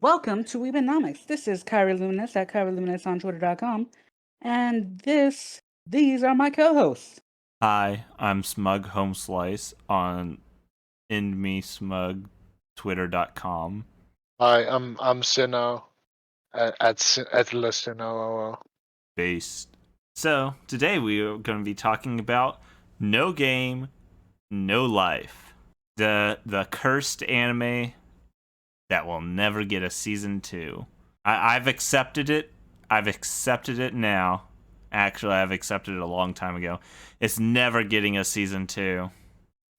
Welcome to Weebanomics. This is Kyrie Luminous at KyrieLuminous on Twitter.com. And these are my co-hosts. Hi, I'm Smug Home Slice on endmesmug.twitter.com. Hi, I'm Sino at Listen. Based. So today we are going to be talking about No Game, No Life, the cursed anime that will never get a season 2. I've accepted it. I've accepted it now. Actually, I've accepted it a long time ago. It's never getting a season 2.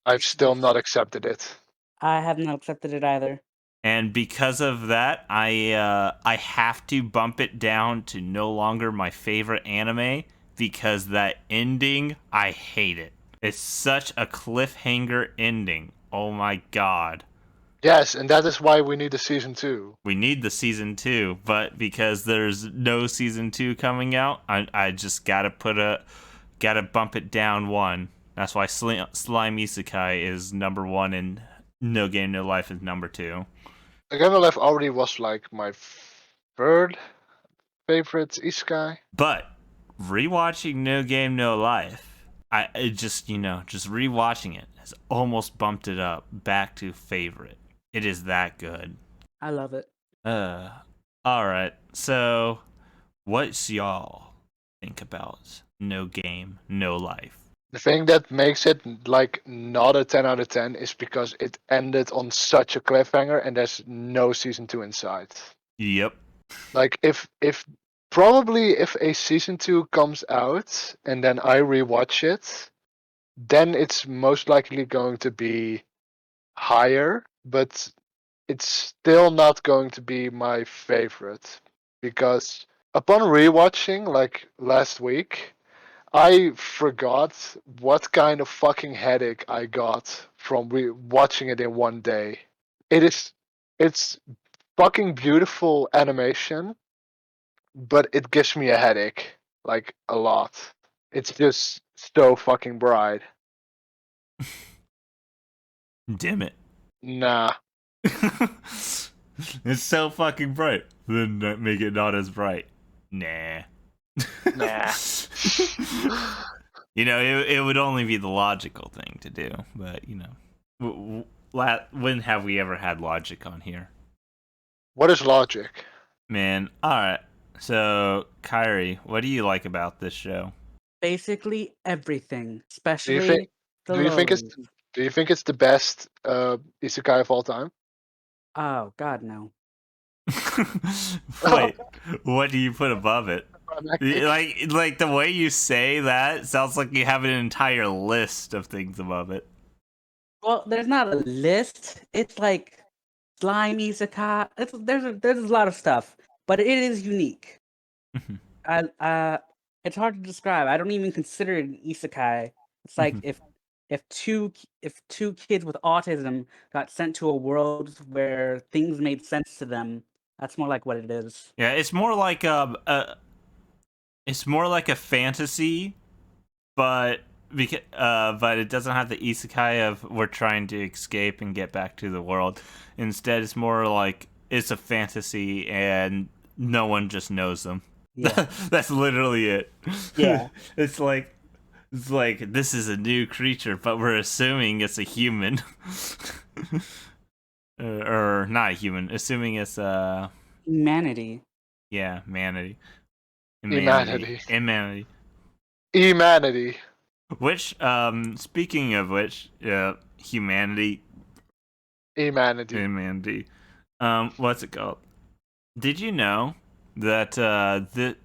I've still not accepted it. I have not accepted it either. And because of that, I have to bump it down to no longer my favorite anime because that ending, I hate it. It's such a cliffhanger ending. Oh my god. Yes, and that is why we need a season 2. We need the season 2, but because there's no season 2 coming out, I just gotta bump it down one. That's why Slime Isekai is number 1 and No Game No Life is number 2. Again, No Life already was like my third favorite isekai. But rewatching No Game No Life, just rewatching it has almost bumped it up back to favorite. It is that good. I love it. All right. So, what's y'all think about No Game No Life? The thing that makes it like not a 10 out of 10 is because it ended on such a cliffhanger and there's no season 2 in sight. Yep. Like if probably if a season 2 comes out and then I rewatch it, then it's most likely going to be higher, but it's still not going to be my favorite because upon rewatching like last week, I forgot what kind of fucking headache I got from watching it in one day. It's fucking beautiful animation, but it gives me a headache like a lot. It's just so fucking bright. Damn it. Nah. It's so fucking bright. Then make it not as bright. Nah. Nah. It would only be the logical thing to do, but when have we ever had logic on here? What is logic? Man, alright. So, Kyrie, what do you like about this show? Basically everything, Do you especially think the do you think it's lowlies. do you think it's the best isekai of all time? Oh God, no. Wait, what do you put above it? Like the way you say that sounds like you have an entire list of things above it. Well, there's not a list. It's like slime isekai. There's a lot of stuff, but it is unique. It's hard to describe. I don't even consider it an isekai. It's like if two kids with autism got sent to a world where things made sense to them. That's more like what it is. Yeah, it's more like a fantasy, but but it doesn't have the isekai of we're trying to escape and get back to the world. Instead, it's more like it's a fantasy and no one just knows them. Yeah. That's literally it. Yeah. It's like this is a new creature, but we're assuming it's a human. Or not a human, assuming it's Humanity. yeah, manity. Humanity. Which, speaking of which, humanity. What's it called? Did you know that the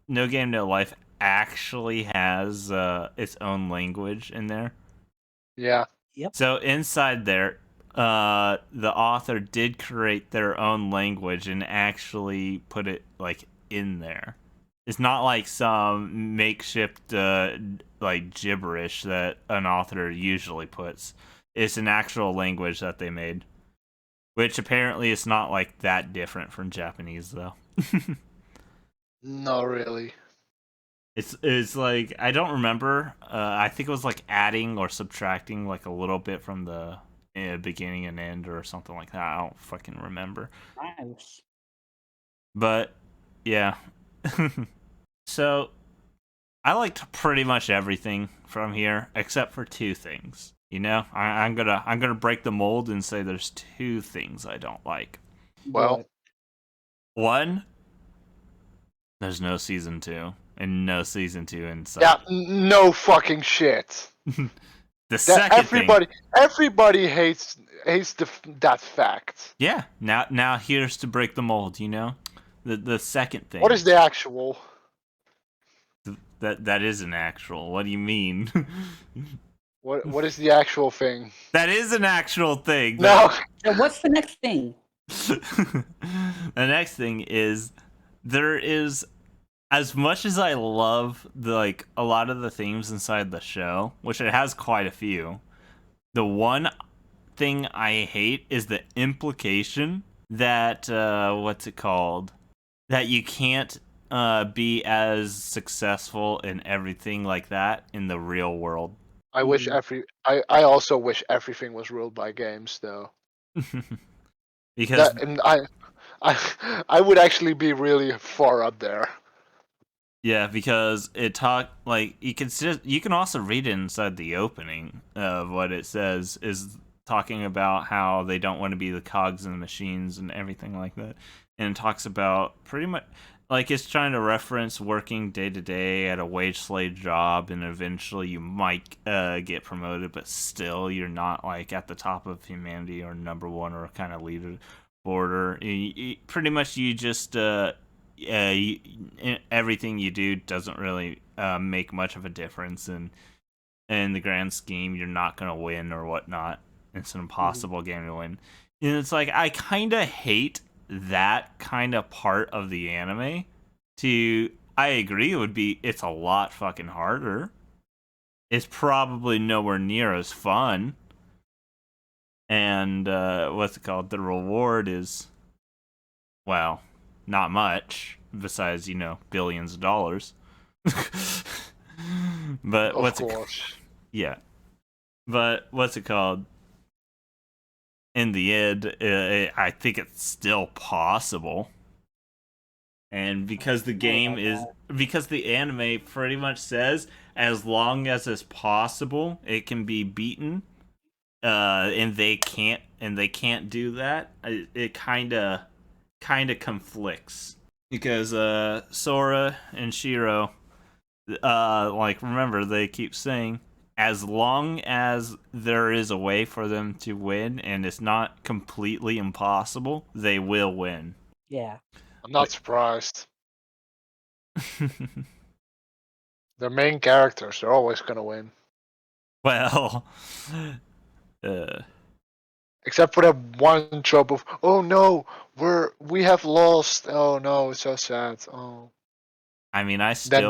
No Game No Life actually has its own language in there? Yeah. Yep. So inside there, the author did create their own language and actually put it like in there. It's not like some makeshift like gibberish that an author usually puts. It's an actual language that they made, which apparently is not like that different from Japanese though. Not really. It's like I don't remember. I think it was like adding or subtracting like a little bit from the beginning and end or something like that. I don't fucking remember. Nice. But yeah. So I liked pretty much everything from here except for two things. You know, I'm gonna break the mold and say there's two things I don't like. Well, What? One, there's no season 2, and no season 2 in sight. yeah, no fucking shit. The second thing, Everybody hates that fact. yeah. Now here's to break the mold. You know, the second thing. What is the actual? That is an actual. What do you mean? What is the actual thing? That is an actual thing. No. And what's the next thing? The next thing is there is, as much as I love like a lot of the themes inside the show, which it has quite a few, the one thing I hate is the implication that what's it called? That you can't be as successful in everything like that in the real world. I also wish everything was ruled by games though. Because And I would actually be really far up there. yeah, because it like you can also read it inside the opening of what it says is talking about how they don't want to be the cogs in the machines and everything like that, and it talks about pretty much like it's trying to reference working day to day at a wage slave job, and eventually you might get promoted, but still you're not like at the top of humanity or number one or kind of leader border. Pretty much you just everything you do doesn't really make much of a difference, and in the grand scheme, you're not gonna win or whatnot. It's an impossible game to win, and it's like I kind of hate that kind of part of the anime. I agree, it's a lot fucking harder. It's probably nowhere near as fun, and what's it called? The reward is, well, not much besides, billions of dollars. But Of course. yeah. But what's it called? In the end, I think it's still possible. And because because the anime pretty much says as long as it's possible, it can be beaten. And they can't do that. It kind of conflicts because Sora and Shiro, like remember they keep saying as long as there is a way for them to win and it's not completely impossible, they will win. Yeah. I'm not surprised. They're main characters. They're always gonna win. Well, except for that one trope of, oh no, we have lost. Oh no, it's so sad. Oh. I mean, Then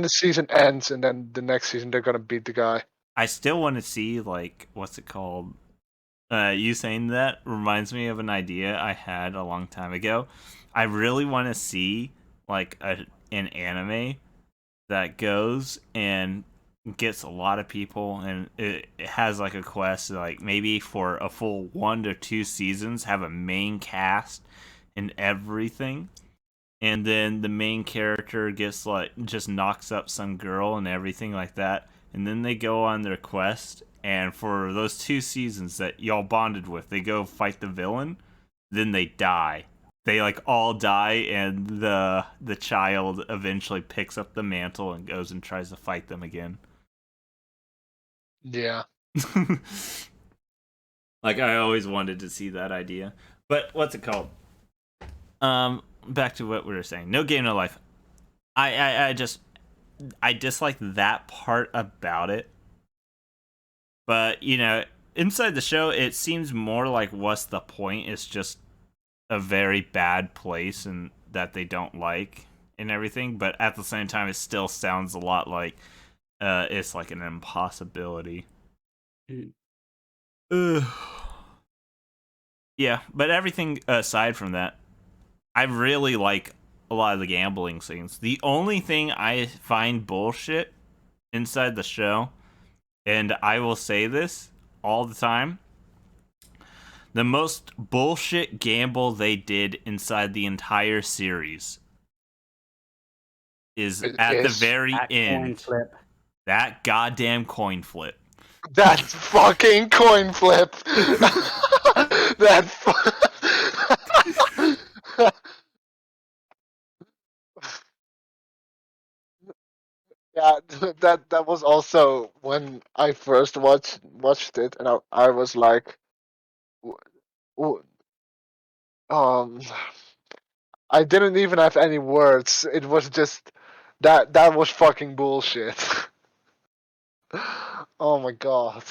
the season ends, and then the next season they're gonna beat the guy. I still want to see like what's it called? You saying that reminds me of an idea I had a long time ago. I really want to see like an anime that goes and gets a lot of people, and it has like a quest like maybe for a full 1 to 2 seasons have a main cast and everything, and then the main character gets like just knocks up some girl and everything like that, and then they go on their quest, and for those 2 seasons that y'all bonded with, they go fight the villain, then they die. They like all die, and the child eventually picks up the mantle and goes and tries to fight them again. Yeah. Like I always wanted to see that idea. But what's it called? Back to what we were saying. No game, no life. I dislike that part about it. But, inside the show it seems more like what's the point? It's just a very bad place and that they don't like and everything, but at the same time it still sounds a lot like it's like an impossibility. Yeah, but everything aside from that, I really like a lot of the gambling scenes. The only thing I find bullshit inside the show, and I will say this all the time, The most bullshit gamble they did inside the entire series is It at the is very That coin end. flip. That goddamn coin flip. that fucking coin flip. that. Yeah, that was also when I first watched it, and I was like, w- w- um, I didn't even have any words. It was just that was fucking bullshit. Oh my god.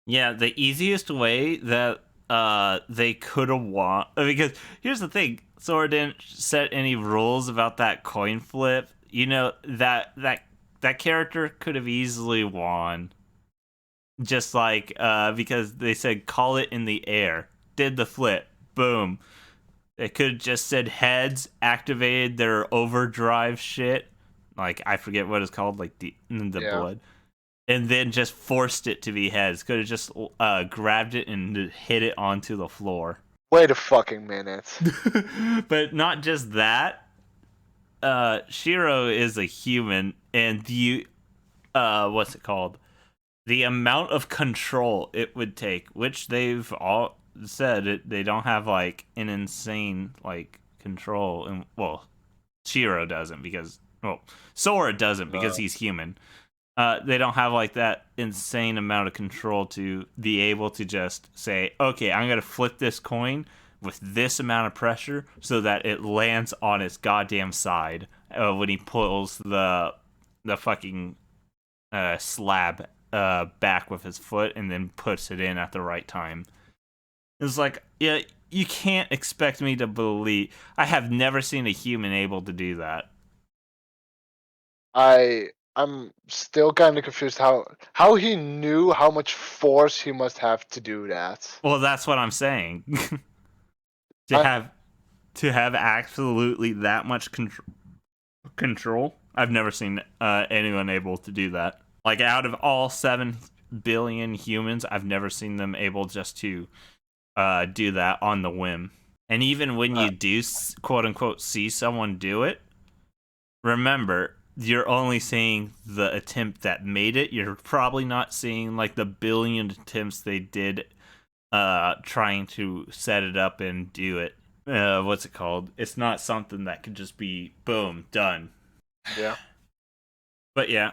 Yeah, the easiest way that they could have won, because here's the thing, Sora didn't set any rules about that coin flip. You know, that character could have easily won. Just like because they said call it in the air. Did the flip. Boom. They could have just said heads, activated their overdrive shit. Like I forget what it's called, like the Yeah. blood, and then just forced it to be heads. Could have just grabbed it and hit it onto the floor. Wait a fucking minute. But not just that. Shiro is a human, and the what's it called? The amount of control it would take, which they've all said they don't have like an insane like control, and well, Shiro doesn't because Sora doesn't because he's human. They don't have like that insane amount of control to be able to just say, okay, I'm gonna flip this coin with this amount of pressure so that it lands on its goddamn side when he pulls the fucking slab back with his foot and then puts it in at the right time. It's like, yeah, you can't expect me to believe. I have never seen a human able to do that. I'm still kind of confused how he knew how much force he must have to do that. Well, that's what I'm saying. to I have to have absolutely that much control. I've never seen anyone able to do that. Like out of all 7 billion humans, I've never seen them able just to do that on the whim. And even when you do quote unquote see someone do it, remember you're only seeing the attempt that made it. You're probably not seeing like the billion attempts they did trying to set it up and do it. What's it called? It's not something that could just be boom done. Yeah. But yeah,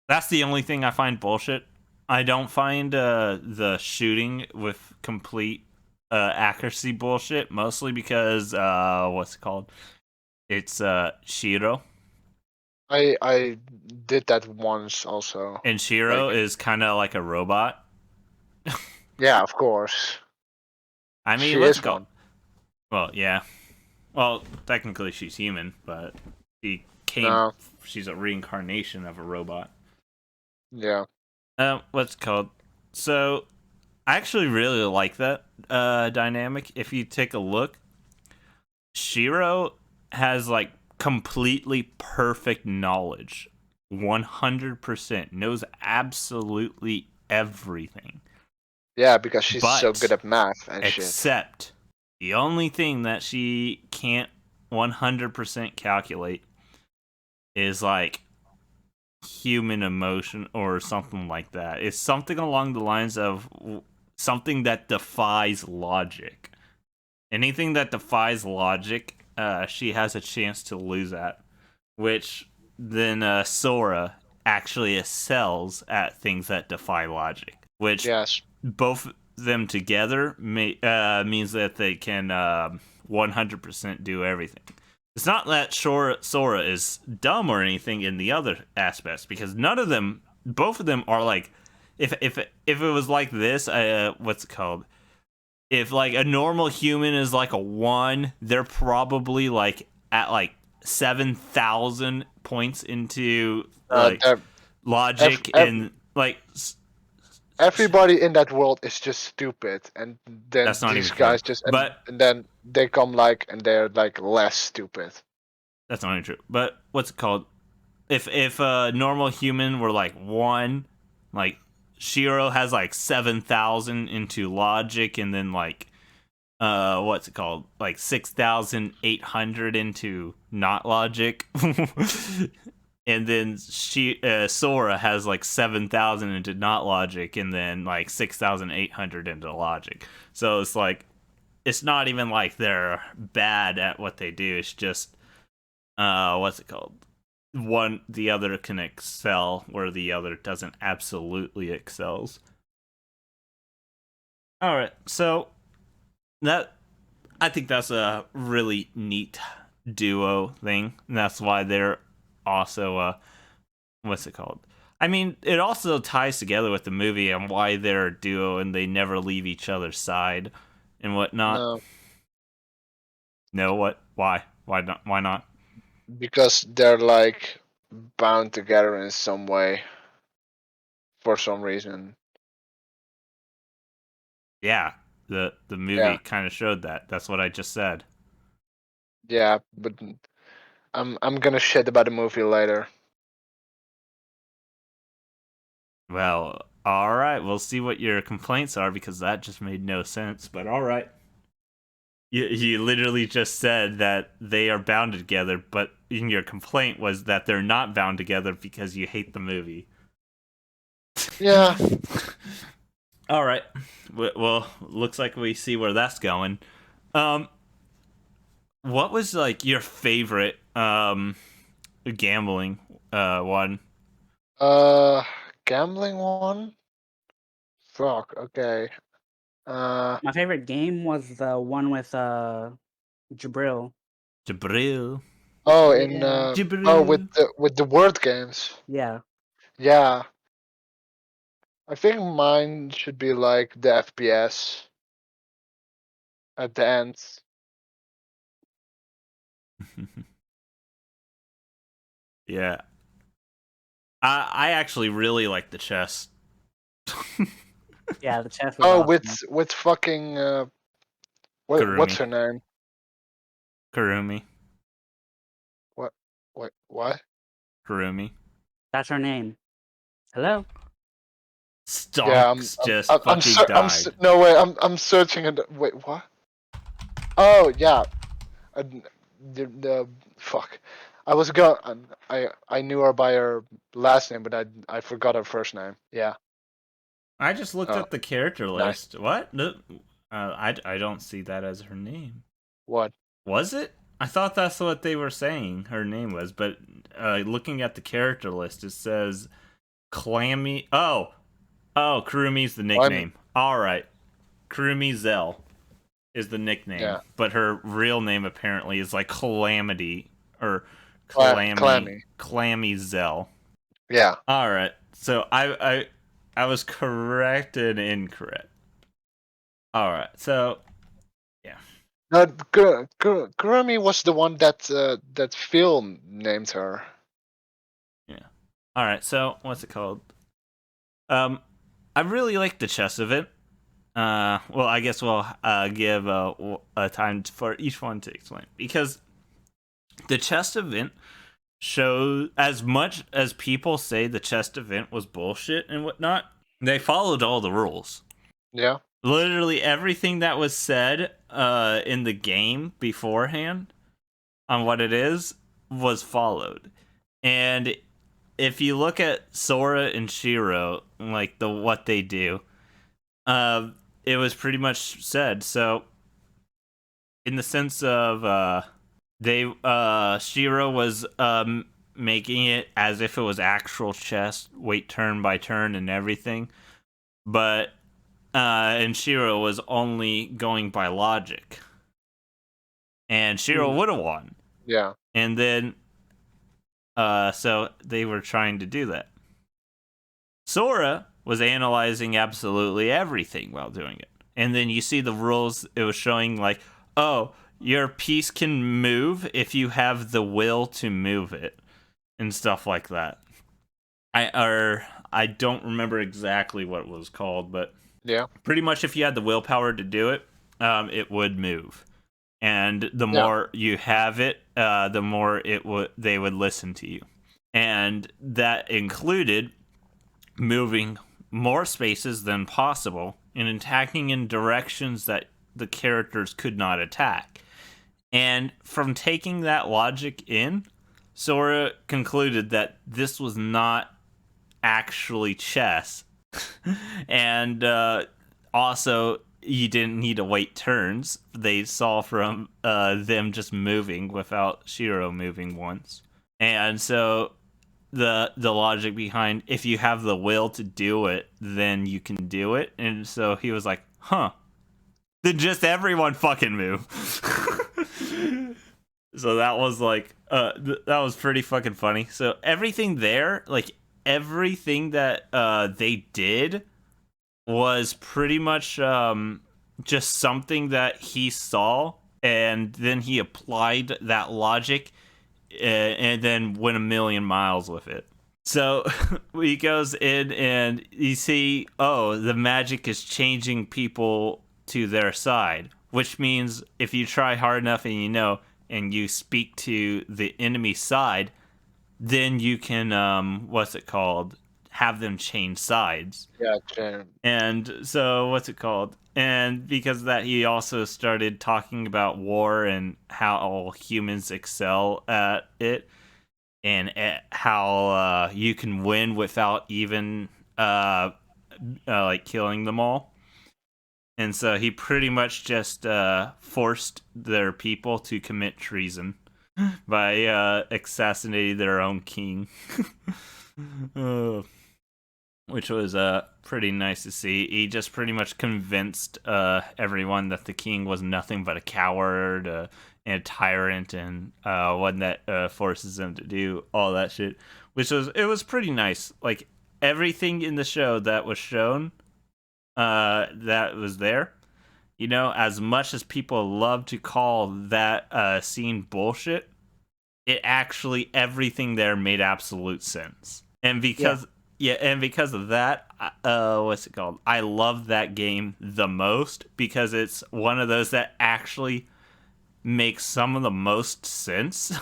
that's the only thing I find bullshit. I don't find the shooting with complete accuracy bullshit, mostly because what's it called? It's Shiro. I did that once also. And Shiro Like, is kind of like a robot. yeah, of course. I mean, She what's is it called? one. Well, yeah. Well, technically she's human, but No. she's a reincarnation of a robot. Yeah. What's it called? So, I actually really like that dynamic. If you take a look, Shiro has like completely perfect knowledge. 100% knows absolutely everything. Yeah, because she's so good But at math and shit. except the only thing that she can't 100% calculate is like human emotion or something like that. It's something along the lines of something that defies logic. Anything that defies logic, she has a chance to lose at. Which then Sora actually excels at things that defy logic. Which Yes. both them together means that they can 100% do everything. It's not that Sora is dumb or anything in the other aspects, because none of them, both of them are like, if it was like this, what's it called? If like a normal human is like a 1, they're probably like at like 7,000 points into like They're- logic ev- and like everybody in that world is just stupid, and then that's not these even true. guys just But and then they come like and they're like less stupid. that's not even true. But what's it called? If a normal human were like 1, like Shiro has like 7,000 into logic, and then like what's it called, like 6,800 into not logic. And then Sora has like 7,000 into not logic, and then like 6,800 into logic. So it's like, it's not even like they're bad at what they do. It's just what's it called, the other can excel where the other doesn't absolutely excels. All right, so that, I think that's a really neat duo thing, and that's why they're also what's it called, I mean, it also ties together with the movie and why they're a duo and they never leave each other's side and whatnot. No, No, what? Why not? Why not? because they're like bound together in some way for some reason. Yeah, the movie Yeah, kind of showed that. That's what I just said. yeah, but I'm gonna shit about the movie later. Well, all right. We'll see what your complaints are, because that just made no sense. But all right. You literally just said that they are bound together, but in your complaint was that they're not bound together because you hate the movie. Yeah. All right. Well, looks like we see where that's going. Um, what was like your favorite gambling one? Uh, Gambling one. Fuck. Okay. Uh. My favorite game was the one with Jabril. Jabril. Oh, in Yeah. oh, with Jabril. the word games. Yeah. Yeah. I think mine should be like the FPS at the end. Yeah. I actually really like the chess. Yeah, the chess was Oh, awesome. with fucking what's Kurumi. her name? Kurumi. What what? Kurumi. That's her name. Hello? Yeah, Stonks just fucking died. no way. I'm searching and wait, what? Oh yeah, uh, the fuck. I was going. I knew her by her last name, but I forgot her first name. Yeah. I just looked Oh, at the character nice. list. What? No, I don't see that as her name. What? Was it? I thought that's what they were saying her name was, but looking at the character list, it says Clammy. Oh, Kurumi's the Blimey. nickname. All right, Kurumi Zell is the nickname, Yeah. but her real name apparently is like Calamity or Clammy Clammy. Clammy Zell. Yeah. All right, so I was correct and incorrect. All right, so yeah. No, Kurumi was the one that Phil named her. Yeah. All right. So what's it called? I really like the chess event. Well, I guess we'll give a time for each one to explain, because the chess event shows, as much as people say the chess event was bullshit and whatnot, they followed all the rules. Yeah. Literally everything that was said in the game beforehand on what it is was followed. And if you look at Sora and Shiro, like what they do, it was pretty much said. So, in the sense of they Shiro was making it as if it was actual chess, wait turn by turn and everything, but and Shiro was only going by logic, and Shiro Mm. would have won. Yeah. And then so they were trying to do that. Sora was analyzing absolutely everything while doing it. And then you see the rules, it was showing like, oh, your piece can move if you have the will to move it and stuff like that. I don't remember exactly what it was called, but Yeah. pretty much if you had the willpower to do it, it would move. And the Yeah. more you have it, the more they would listen to you. And that included moving more spaces than possible and attacking in directions that the characters could not attack. And from taking that logic in, Sora concluded that this was not actually chess. And also, you didn't need to wait turns. They saw from them just moving without Shiro moving once. And so the logic behind if you have the will to do it, then you can do it. And so he was like, huh, then just everyone fucking move. So that was like that was pretty fucking funny. So everything there, like everything that they did was pretty much just something that he saw, and then he applied that logic and then went a million miles with it. So he goes in and you see, oh, the magic is changing people to their side, which means if you try hard enough and and you speak to the enemy side, then you can what's it called? Have them change sides. Yeah, And so what's it called? And because of that, he also started talking about war and how humans excel at it, and how you can win without even like killing them all. And so he pretty much just forced their people to commit treason by assassinating their own king. Which was pretty nice to see. He just pretty much convinced everyone that the king was nothing but a coward and a tyrant, and one that forces them to do all that shit. It was pretty nice. Like everything in the show that was shown, that was there. As much as people love to call that scene bullshit, it actually everything there made absolute sense. And because and because of that, what's it called? I love that game the most because it's one of those that actually makes some of the most sense,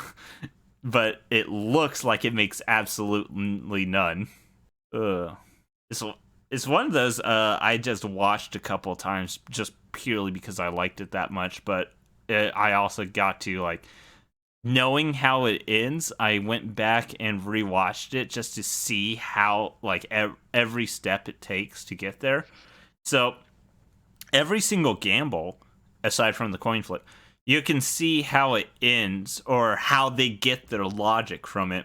but it looks like it makes absolutely none. Ugh. It's one of those I just watched a couple times just purely because I liked it that much, but I also got to like knowing how it ends. I went back and rewatched it just to see how like every step it takes to get there. So every single gamble, aside from the coin flip, you can see how it ends or how they get their logic from it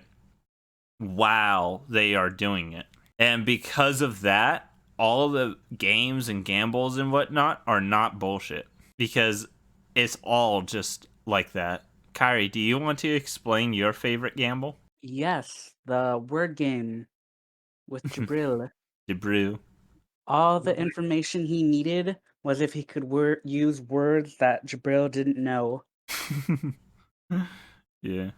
while they are doing it. And because of that, all of the games and gambles and whatnot are not bullshit because it's all just like that. Kyrie, do you want to explain your favorite gamble? Yes, the word game with Jabril. DeBrew. All the information he needed was if he could use words that Jabril didn't know. Yeah.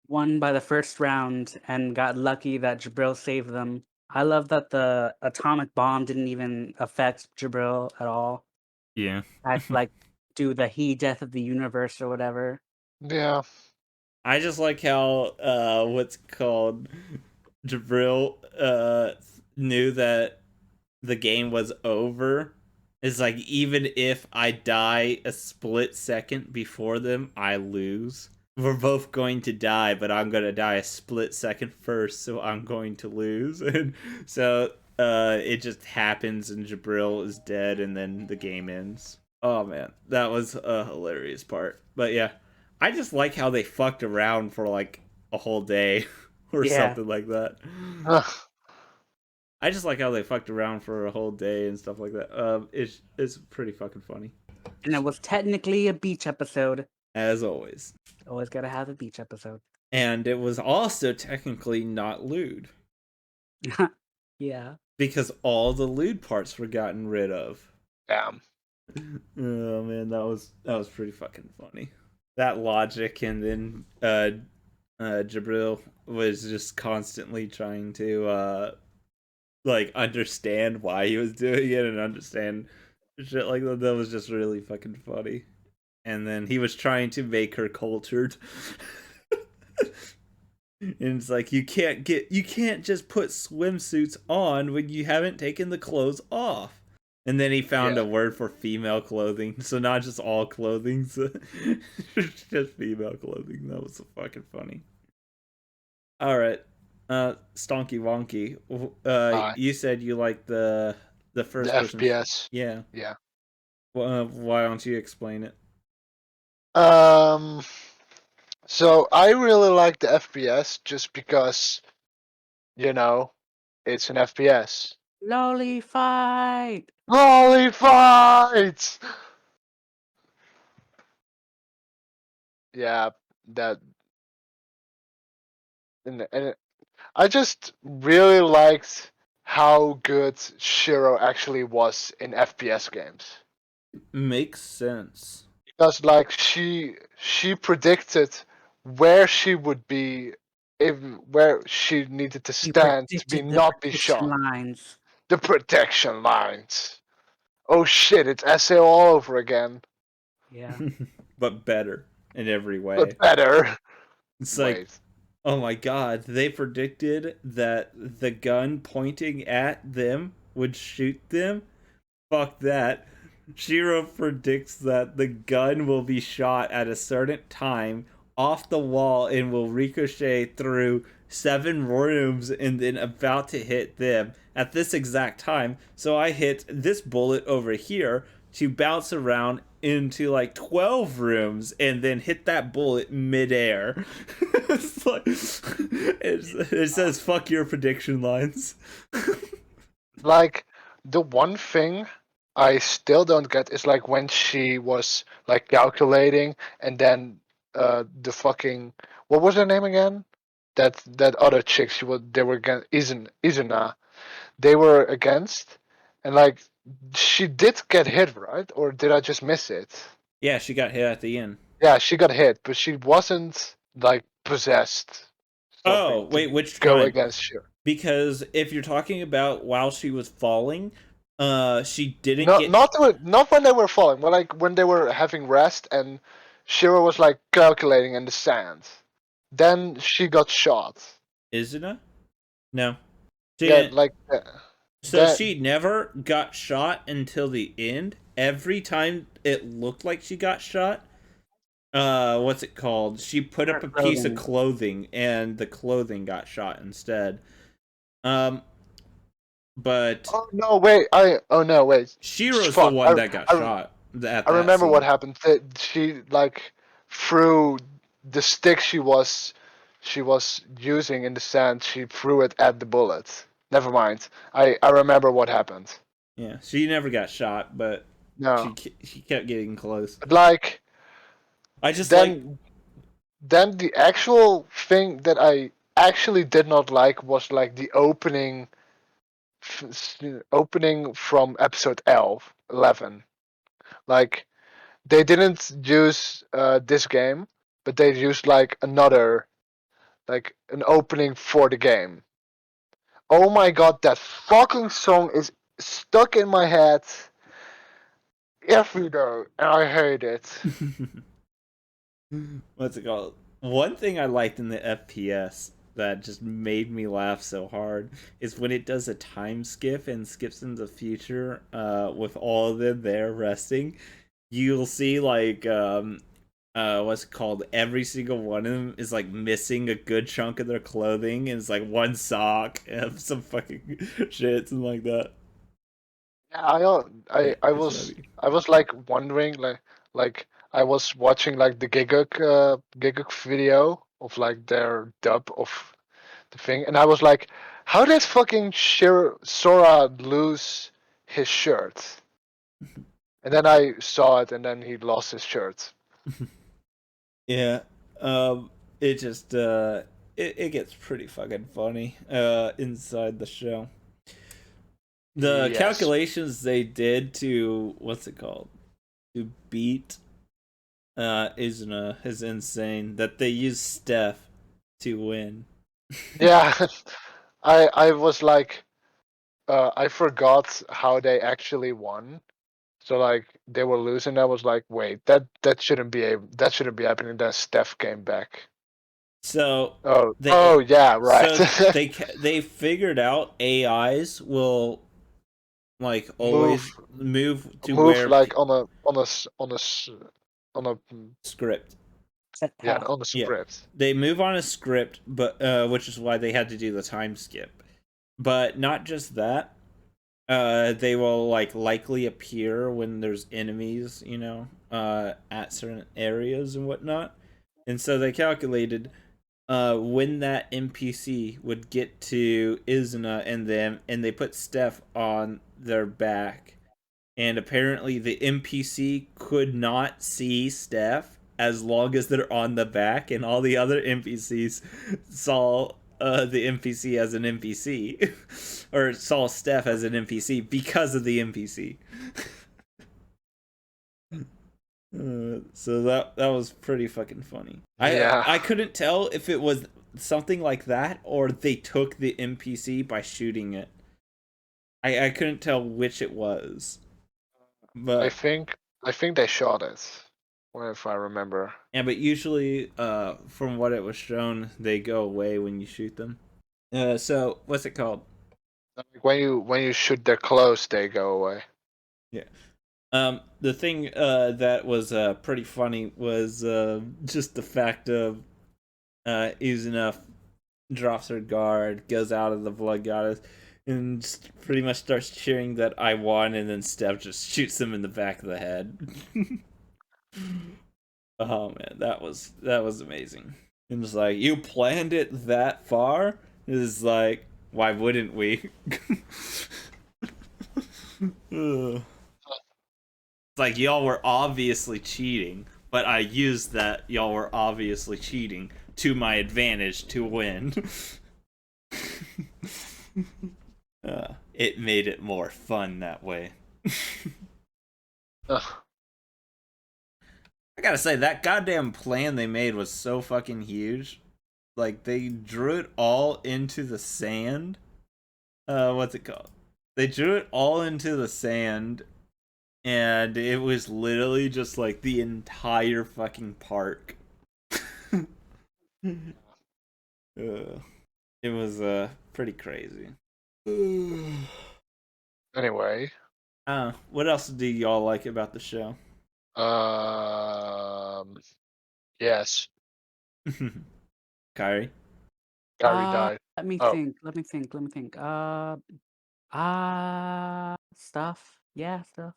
Won by the first round and got lucky that Jabril saved them. I love that the atomic bomb didn't even affect Jabril at all. Yeah. I'd like do the death of the universe or whatever. Yeah. I just like how what's called Jabril knew that the game was over. It's like even if I die a split second before them, I lose. We're both going to die, but I'm gonna die a split second first, so I'm going to lose. And so it just happens, and Jabril is dead, and then the game ends. Oh man, that was a hilarious part. But yeah, I just like how they fucked around for like a whole day or Yeah. something like that. I just like how they fucked around for a whole day and stuff like that. It's pretty fucking funny. And it was technically a beach episode. As always. Always gotta have a beach episode. And it was also technically not lewd. Yeah. Because all the lewd parts were gotten rid of. Damn. Oh man, that was pretty fucking funny. That logic, and then Jabril was just constantly trying to like understand why he was doing it and understand shit like that. That was just really fucking funny. And then he was trying to make her cultured. And it's like you can't just put swimsuits on when you haven't taken the clothes off. And then he found Yeah. a word for female clothing, so not just all clothing, so just female clothing. That was so fucking funny. All right, Stonky Wonky. Uh, You said you like the the first person. FPS. Yeah. Yeah. Why don't you explain it? Um. So I really like the FPS just because you know it's an FPS. Lolly fight. Holy fight! Yeah, that and I just really liked how good Shiro actually was in FPS games. Makes sense. Because like she predicted where she would be if where she needed to He stand to be predicted the not be prediction shot. lines. The protection lines. Oh shit, it's SA all over again. Yeah. But better in every But way. better. It's like, Wait. oh my god, they predicted that the gun pointing at them would shoot them? Fuck that. Shiro predicts that the gun will be shot at a certain time off the wall and will ricochet through 7 rooms and then about to hit them at this exact time. So I hit this bullet over here to bounce around into like 12 rooms and then hit that bullet midair. It's like, it says fuck your prediction lines. Like the one thing I still don't get is like when she was like calculating and then the fucking what was her name again? That other chick they were against Izuna. They were against and like she did get hit, right? Or did I just miss it? Yeah, she got hit at the end. Yeah, she got hit, but she wasn't like possessed Oh, something to wait, which go time? against Shiro. Because if you're talking about while she was falling, she didn't Not get. not when they were falling, but like when they were having rest and Shiro was like calculating in the sand. Then she got shot. Izuna? No. She Yeah, didn't. like So that. she never got shot until the end. Every time it looked like she got shot, what's it called? She put up Her a piece of clothing. clothing and the clothing got shot instead. Um, but Oh no! Wait. Oh no! Wait. Shiro's the Fuck. one that got I shot at I that remember what scene. happened. That she like threw the stick she was using in the sand. She threw it at the bullet. Never mind. I remember what happened. Yeah, she never got shot, but No. she kept getting close. But like I just like then then the actual thing that I actually did not like was like the opening from episode 11. Like they didn't use this game, but they used like another like an opening for the game. Oh my god, that fucking song is stuck in my head every day, and I hate it. what's it called? One thing I liked in the FPS that just made me laugh so hard is when it does a time skip and skips into the future with all of them there resting. You'll see like what's it called? Every single one of them is like missing a good chunk of their clothing and it's like one sock and some fucking shit, something like that. Yeah, I It's was funny. I was like wondering like I was watching like the Giguk video of like their dub of the thing, and I was like, how did fucking Sora lose his shirt? And then I saw it, and then he lost his shirt. Yeah. It just it gets pretty fucking funny inside the show. The Yes. calculations they did to what's it called? To beat Izuna is insane. That they used Steph to win. Yeah. I was like, I forgot how they actually won. So like they were losing. I was like, wait, that shouldn't be that shouldn't be happening. Then Steph came back. So yeah, right. so they figured out AIs will like move always move to move where like on a script. Set yeah, path. on a Yeah, script. they move on a script, but which is why they had to do the time skip. But not just that, they will like likely appear when there's enemies, at certain areas and whatnot. And so they calculated when that NPC would get to Izuna and them, and they put Steph on their back. And apparently, the NPC could not see Steph as long as they're on the back, and all the other NPCs saw the NPC as an NPC, or saw Steph as an NPC because of the NPC. So that was pretty fucking funny. Yeah. I couldn't tell if it was something like that or they took the NPC by shooting it. I couldn't tell which it was, I but think I think they shot it. If I remember. yeah, but usually, from what it was shown, they go away when you shoot them. So what's it called? Like when you shoot their clothes, they go away. Yeah. The thing that was pretty funny was just the fact of Izuna drops her guard, goes out of the blood goddess, and just pretty much starts cheering that I won, and then Steph just shoots him in the back of the head. Oh man, that was amazing. And it's like, you planned it that far? It's like, why wouldn't we? Ugh. It's like y'all were obviously cheating, but I used that y'all were obviously cheating to my advantage to win. It made it more fun that way. Ugh. I gotta say, that goddamn plan they made was so fucking huge. Like, they drew it all into the sand. What's it called? They drew it all into the sand, and it was literally just like the entire fucking park. It was pretty crazy. Anyway, What else do y'all like about the show? yes, Kyrie? Gary died. Let me Oh, think. Let me think. Let me think. Stuff. Yeah, stuff.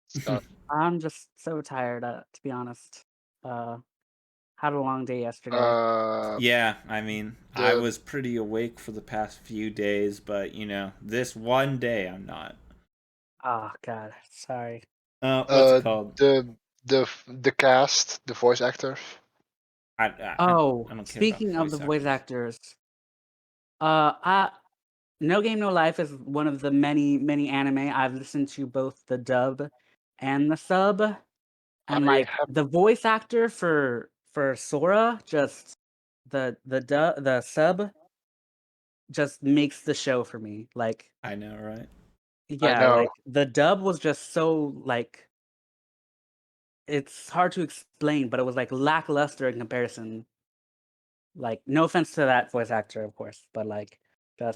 stuff. I'm just so tired, to be honest. Uh, had a long day yesterday. Yeah, I mean, I The was pretty awake for the past few days, but this one day I'm not. Oh God, sorry. What's it called? the cast, the voice actors. Oh, I don't care about speaking of the voice voice actors. actors, I No Game No Life is one of the many anime I've listened to both the dub and the sub, and I like have the voice actor for Sora, just the sub just makes the show for me. Like, I know, right? I yeah, know. like the dub was just so like it's hard to explain, but it was like lackluster in comparison. Like, no offense to that voice actor, of course, but like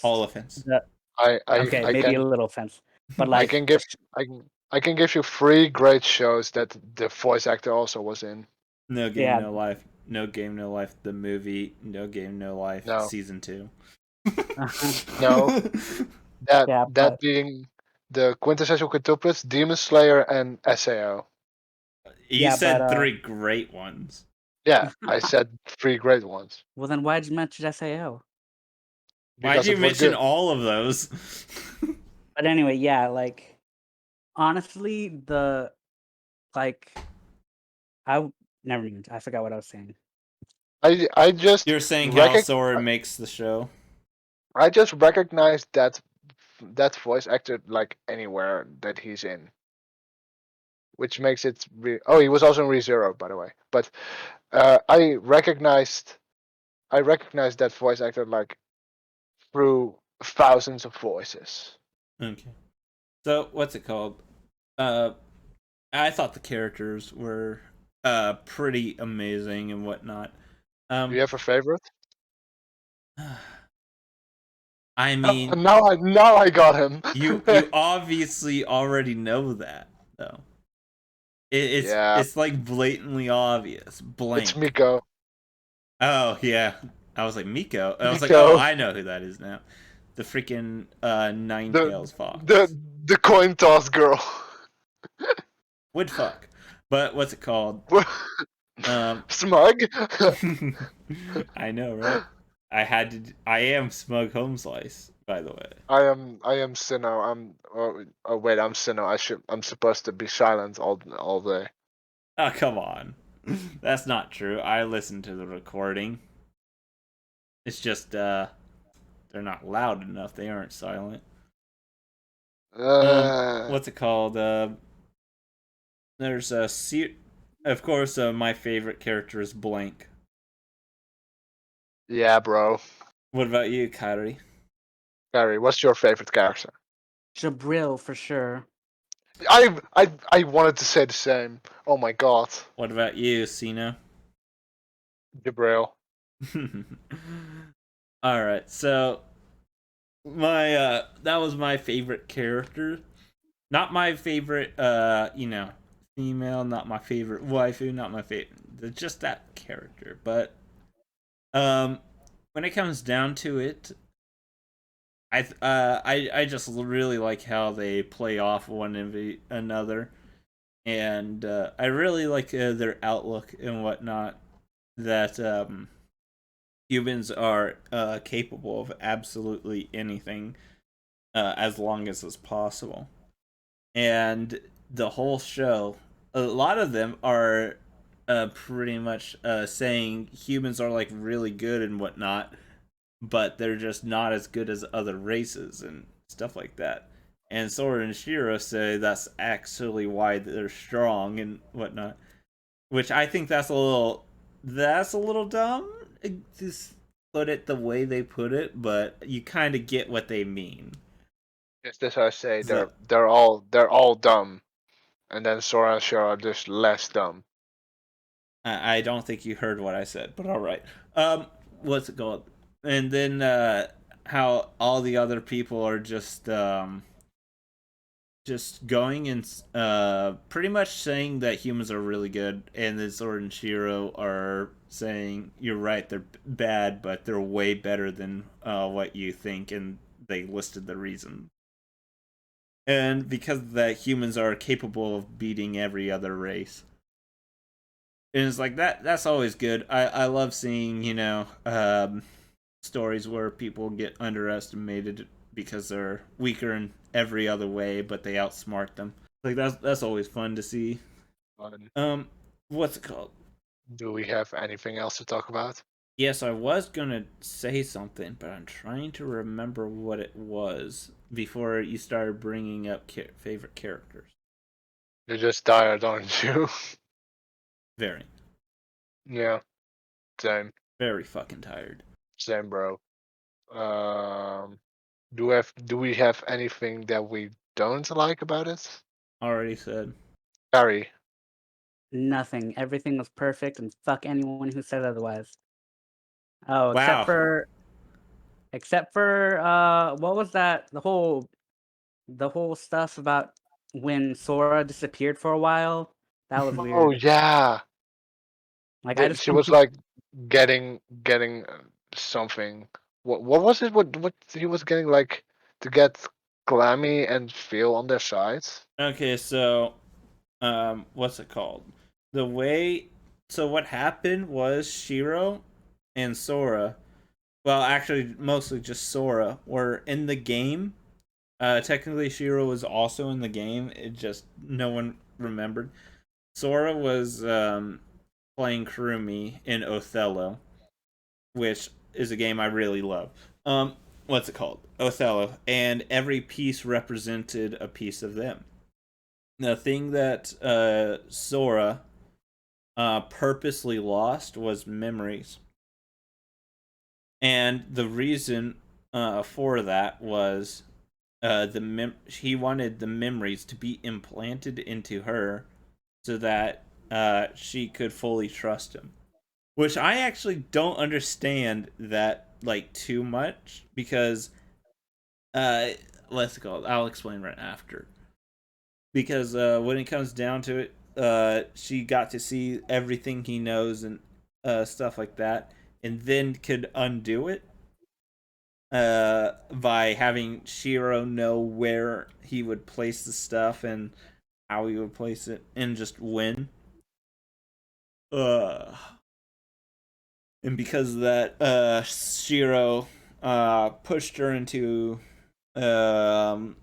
All just offense. the I I okay, I maybe a can little offense, but I like can give I can give you 3 great shows that the voice actor also was in. No Game, yeah, No Life. No Game, No Life. The movie. No Game, No Life. No, Season 2. no, that yeah, that but being the quintessential quintuplets, Demon Slayer and SAO. You yeah, but said three great ones. Yeah, I said 3 great ones well then why'd you mention SAO? Why'd because you it was mention good. all of those? But anyway, yeah, like honestly, the like never mind. I forgot what I was saying. I just You're saying how recog Sora makes the show? I just recognized that voice actor like anywhere that he's in, which makes it. Oh, he was also in ReZero, by the way. But I recognized that voice actor like through thousands of voices. Okay. So, what's it called? Uh, I thought the characters were pretty amazing and whatnot. Do you have a favorite? I mean, Now I got him. you obviously already know that though. Yeah, It's like blatantly obvious. it's Blank. Miko. Oh yeah, I was like Miko. I was like, oh, Miko, I know who that is now. The freaking Nine the Tails the fox. the coin toss girl. Would fuck. But what's it called? Um, Smug. I know, right? I am Smug Home Slice, by the way. I am Sinnoh. Oh wait, I'm Sinnoh. I'm supposed to be silent all day. Oh come on, that's not true. I listened to the recording. It's just they're not loud enough. They aren't silent. Uh, What's it called? There's a of course, my favorite character is Blank. yeah, bro. What about you, Kyrie? Gary, what's your favorite character? Jabril for sure. I wanted to say the same. Oh my god, What about you, Cena? Gabriel. All right, so my that was my favorite character. Not my favorite, female. Not my favorite waifu. Not my favorite. Just that character. But when it comes down to it, I just really like how they play off one another, and I really like their outlook and whatnot. That humans are capable of absolutely anything as long as it's possible. And the whole show, a lot of them are pretty much saying humans are like really good and whatnot, but they're just not as good as other races and stuff like that. And Sora and Shiro say that's actually why they're strong and whatnot, which I think that's a little dumb. Just put it the way they put it, but you kind of get what they mean. Yes, that's how I say So they're all dumb, and then Sora and Shiro are just less dumb. I don't think you heard what I said, but all right. What's it called? And then how all the other people are just going and pretty much saying that humans are really good, and then Sword and Shiro are saying you're right, they're bad, but they're way better than what you think, and they listed the reason. And because of that, humans are capable of beating every other race. And it's like that's always good. I love seeing, stories where people get underestimated because they're weaker in every other way, but they outsmart them. Like that's always fun to see. Fun. What's it called? Do we have anything else to talk about? Yes, I was gonna say something, but I'm trying to remember what it was before you started bringing up favorite characters. You're just tired, aren't you? Very, Yeah, same, very fucking tired. same, bro. Um, do we have anything that we don't like about it? Already said. Harry, Nothing. Everything was perfect, and fuck anyone who said otherwise. Oh, Wow. except for what was that? The whole stuff about when Sora disappeared for a while. That was oh weird. yeah, Like I just she was like getting something. What was it? What he was getting like to get clammy and feel on their sides? Okay, so what's it called? The way so what happened was Shiro and Sora, well actually mostly just Sora, were in the game. Technically Shiro was also in the game. It just no one remembered. Sora was playing Kurumi in Othello, which is a game I really love. What's it called? Othello, and every piece represented a piece of them. The thing that Sora purposely lost was memories, and the reason for that was he wanted the memories to be implanted into her so that she could fully trust him. Which I actually don't understand that like too much because let's go. I'll explain right after. Because when it comes down to it, she got to see everything he knows and stuff like that, and then could undo it by having Shiro know where he would place the stuff and how he would place it, and just win. Uh, and because of that, Shiro pushed her into um,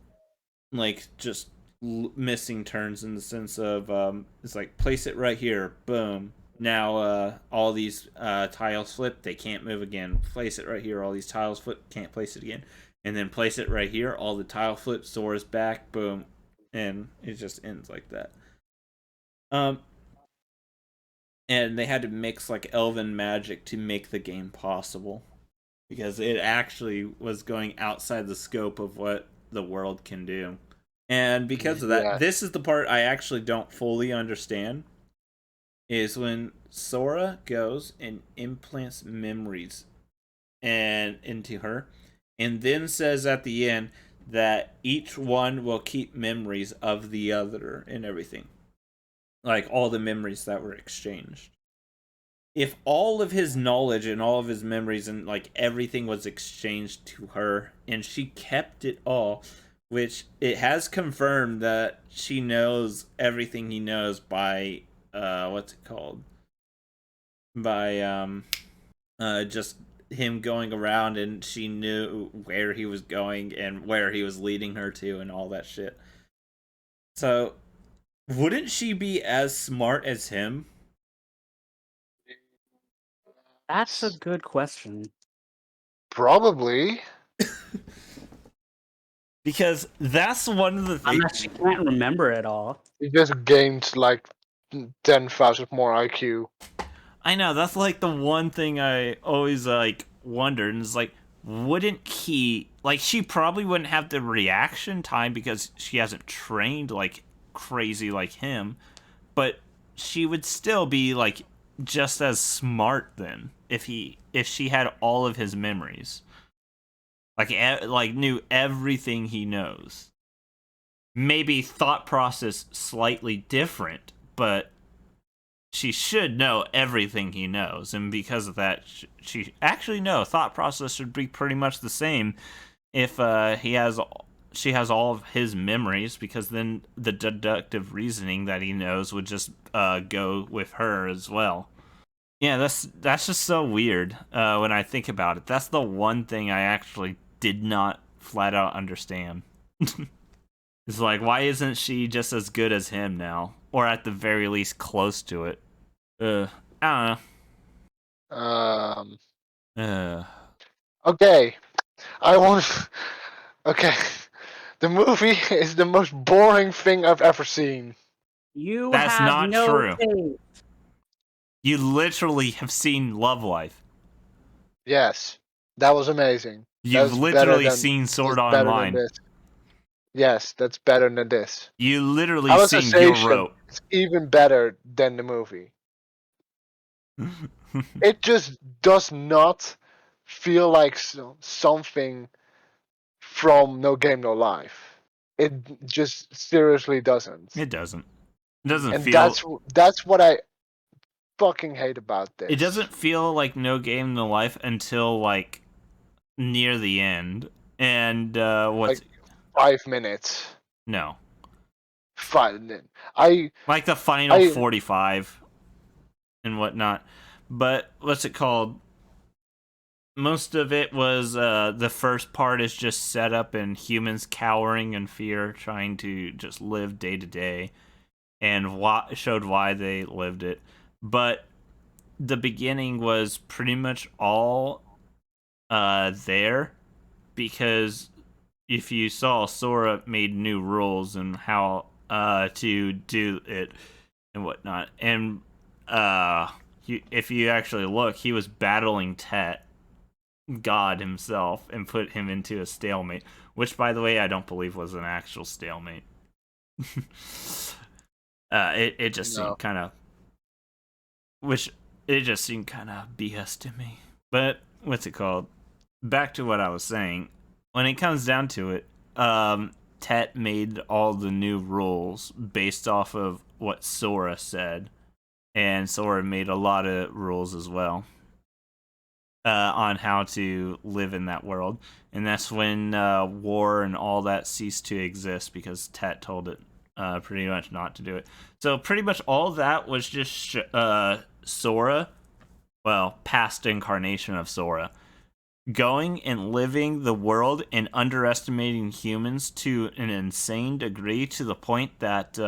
like just missing turns in the sense of it's like place it right here, boom. Now all these tiles flip, they can't move again. Place it right here, all these tiles flip, can't place it again. And then place it right here, all the tile flips, Sora's back, boom, and it just ends like that. Um, and they had to mix like elven magic to make the game possible because it actually was going outside the scope of what the world can do. And because of that, Yeah. this is the part I actually don't fully understand. Is when Sora goes and implants memories and into her, and then says at the end that each one will keep memories of the other and everything, like all the memories that were exchanged. If all of his knowledge and all of his memories and like everything was exchanged to her and she kept it all, which it has confirmed that she knows everything he knows by what's it called, by just him going around, and she knew where he was going and where he was leading her to and all that shit. So wouldn't she be as smart as him? That's a good question. Probably. Because that's one of the things. Unless she can't remember it all. He just gained like 10,000 more IQ. I know, that's like the one thing I always like wondered, and it's like, wouldn't he, like, she probably wouldn't have the reaction time because she hasn't trained like crazy like him, but she would still be like just as smart then if she had all of his memories, like knew everything he knows. Maybe thought process slightly different, but she should know everything he knows, and because of that, she actually no thought process should be pretty much the same if she has all of his memories, because then the deductive reasoning that he knows would just go with her as well. Yeah, that's just so weird when I think about it. That's the one thing I actually did not flat out understand. It's like, why isn't she just as good as him now, or at the very least close to it? I Um. don't know. Okay. I want. Okay. The movie is the most boring thing I've ever seen. You That's have not no true. taste. You literally have seen Love Life. Yes, that was amazing. You've That's better literally than. seen Sword That's Art better than Online. this. Yes, that's better than this. You literally seen Alicization Euro. is even better than the movie. It just does not feel like something from No Game No Life. It just seriously doesn't. It doesn't. It doesn't And feel. that's what I fucking hate about this. It doesn't feel like No Game No Life until like near the end. And what's like 5 minutes. no, I like the final I 45 and whatnot. But what's it called? Most of it was the first part is just set up and humans cowering in fear, trying to just live day to day, and showed why they lived it. But the beginning was pretty much all there, because if you saw, Sora made new rules and how to do it and whatnot, and if you actually look, he was battling Tet, God himself, and put him into a stalemate, which, by the way, I don't believe was an actual stalemate. It just no. seemed kind of, which it just seemed kind of BS to me. But what's it called? Back to what I was saying. When it comes down to it, Tet made all the new rules based off of what Sora said, and Sora made a lot of rules as well on how to live in that world. And that's when war and all that ceased to exist because Tet told it pretty much not to do it. So pretty much all that was just Sora, well, past incarnation of Sora, going and living the world and underestimating humans to an insane degree to the point that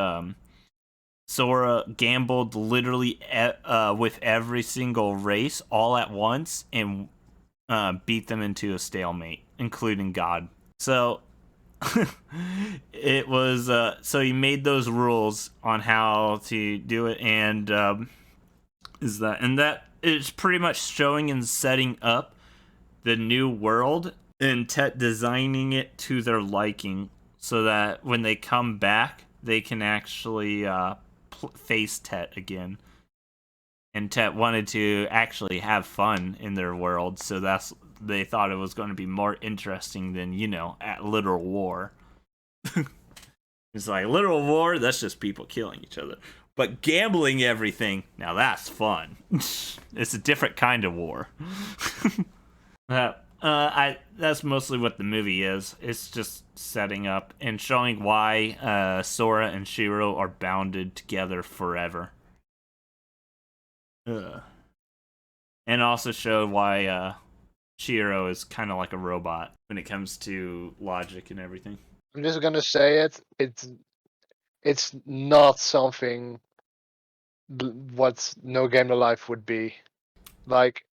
Sora gambled literally with every single race all at once and beat them into a stalemate, including God. So it was so he made those rules on how to do it, and that is pretty much showing and setting up the new world and Tet designing it to their liking so that when they come back they can actually face Tet again. And Tet wanted to actually have fun in their world, so they thought it was going to be more interesting than, at literal war. It's like, literal war, that's just people killing each other. But gambling everything, now that's fun. It's a different kind of war. That's mostly what the movie is. It's just setting up and showing why Sora and Shiro are bounded together forever. And also showed why Shiro is kind of like a robot when it comes to logic and everything. I'm just gonna say it. It's not something what No Game No Life would be. Like,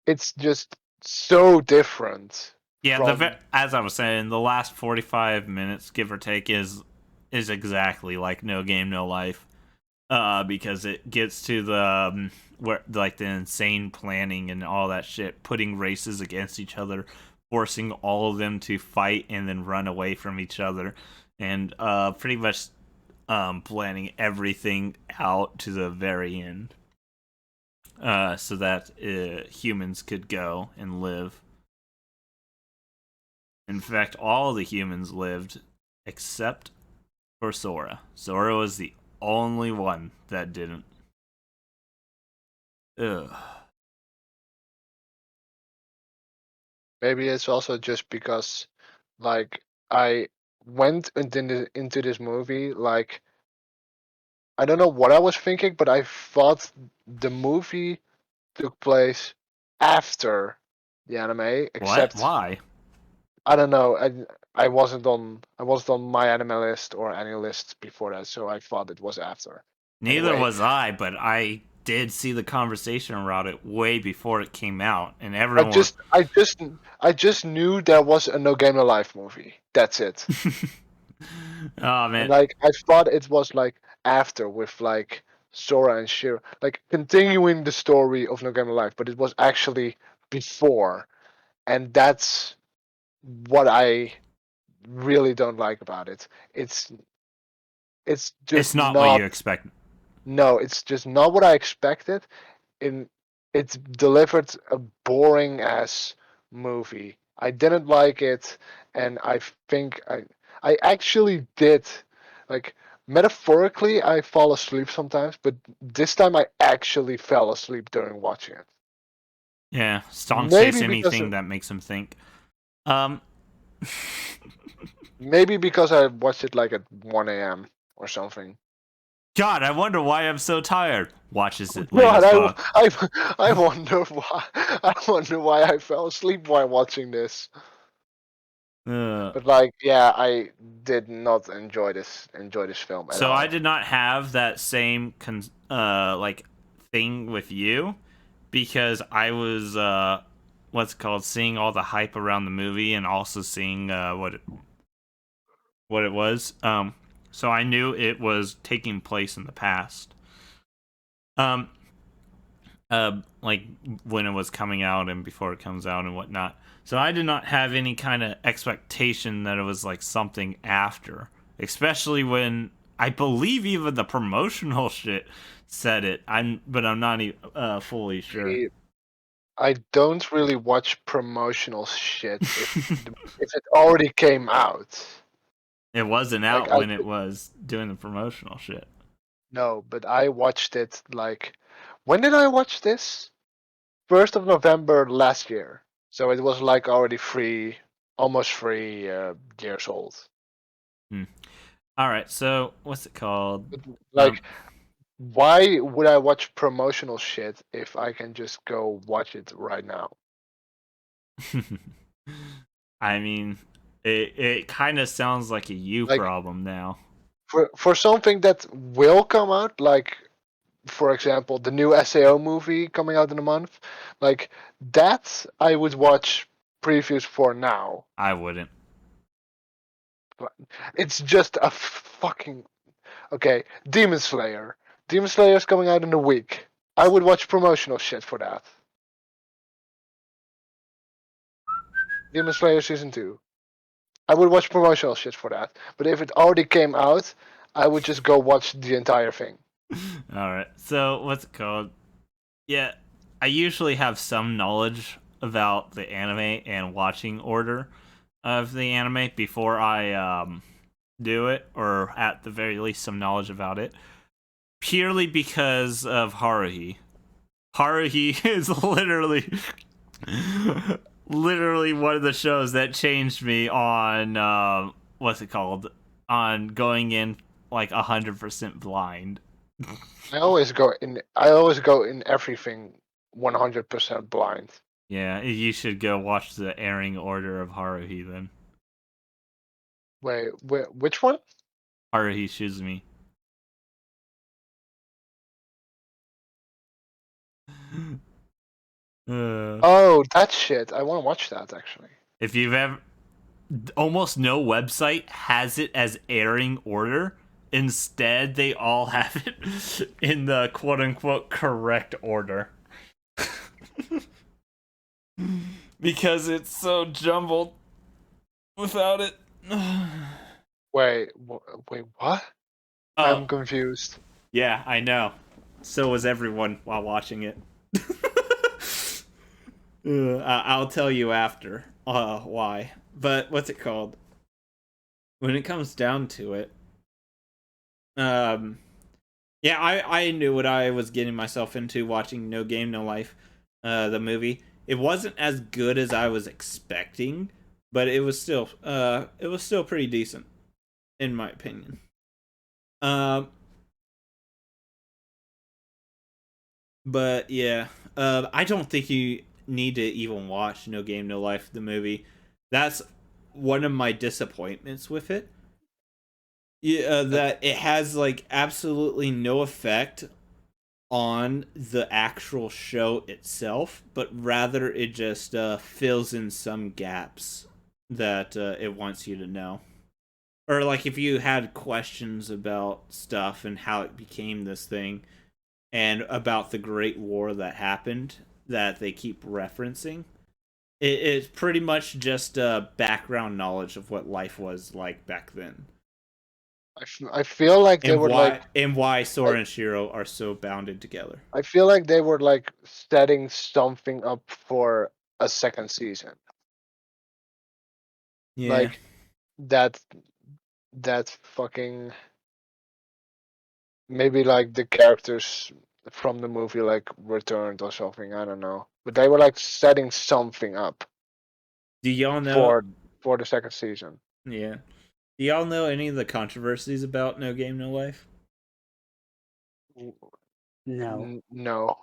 it's just so different. Yeah, as I was saying, the last 45 minutes, give or take, is exactly like No Game No Life. Because it gets to the where like the insane planning and all that shit, putting races against each other, forcing all of them to fight and then run away from each other, and pretty much planning everything out to the very end, so that humans could go and live. In fact, all the humans lived except for Sora. Sora was the only one that didn't. Ugh. Maybe it's also just because, like, I went into this movie, like, I don't know what I was thinking, but I thought the movie took place after the anime, What? except Why? I don't know. I wasn't on my anime list or any lists before that, so I thought it was after. Neither Anyway, was I, but I did see the conversation around it way before it came out, and I everyone. just I just I just knew there was a No Game No Life movie. That's it. Oh And man, like I thought it was like after with like Sora and Shiro, like continuing the story of No Game No Life, but it was actually before, and that's what I really don't like about it. It's it's just not what not. you expect. No, it's just not what I expected. In It's delivered a boring ass movie. I didn't like it, and I think I actually did. Like, metaphorically, I fall asleep sometimes, but this time I actually fell asleep during watching it. Yeah, Song says Maybe because anything that makes him think. Um, maybe because I watched it like at 1 a.m. or something. God, I wonder why I'm so tired. Watches it late God, as fuck. I wonder why. I wonder why I fell asleep while watching this. But like, yeah, I did not enjoy this film at So I all. did not have that same like thing with you because I was what's it called, seeing all the hype around the movie and also seeing what it was. So I knew it was taking place in the past. Um like when it was coming out and before it comes out and whatnot. So I did not have any kind of expectation that it was like something after, especially when I believe even the promotional shit said it. But I'm not fully sure. I don't really watch promotional shit if it already came out. It wasn't Like out I when it was doing the promotional shit. No, but I watched it like when did I watch this? 1st of November last year. So it was like already almost 3 years old. All right, so what's it called? But, like, why would I watch promotional shit if I can just go watch it right now? I mean, it kind of sounds like a you Like problem now. for something that will come out, like for example, the new SAO movie coming out in a month, like that I would watch previews for now. I wouldn't. But it's just a fucking okay. Demon Slayer. Demon Slayer is coming out in a week. I would watch promotional shit for that. Demon Slayer season 2. I would watch promotional shit for that. But if it already came out, I would just go watch the entire thing. All right, so what's it called? Yeah, I usually have some knowledge about the anime and watching order of the anime before I do it, or at the very least, some knowledge about it. Purely because of Haruhi. Haruhi is literally one of the shows that changed me on what's it called? On going in like 100% blind. I always go in everything 100% blind. Yeah, you should go watch the airing order of Haruhi then. Wait, which one? Haruhi Shizumi. Oh, that shit. I want to watch that actually. If you've ever, almost no website has it as airing order. Instead, they all have it in the quote unquote correct order. Because it's so jumbled without it. Wait, wait, what? Oh, I'm confused. yeah, I know. So was everyone while watching it. I'll tell you after why. But what's it called? When it comes down to it, um, yeah, I knew what I was getting myself into watching No Game No Life, the movie. It wasn't as good as I was expecting, but it was still pretty decent, in my opinion. Um, but yeah, I don't think you need to even watch No Game No Life, the movie. That's one of my disappointments with it. Yeah, that it has like absolutely no effect on the actual show itself, but rather it just fills in some gaps that it wants you to know. Or like if you had questions about stuff and how it became this thing and about the Great War that happened that they keep referencing, it's pretty much just background knowledge of what life was like back then. I feel like they And were like why I, Sora and Shiro are so bounded together. I feel like they were like setting something up for a second season. Yeah. Like that that fucking maybe like the characters from the movie like returned or something. I don't know, but they were like setting something up Do y'all know? for the second season. Yeah. Do y'all know any of the controversies about No Game No Life? No. No.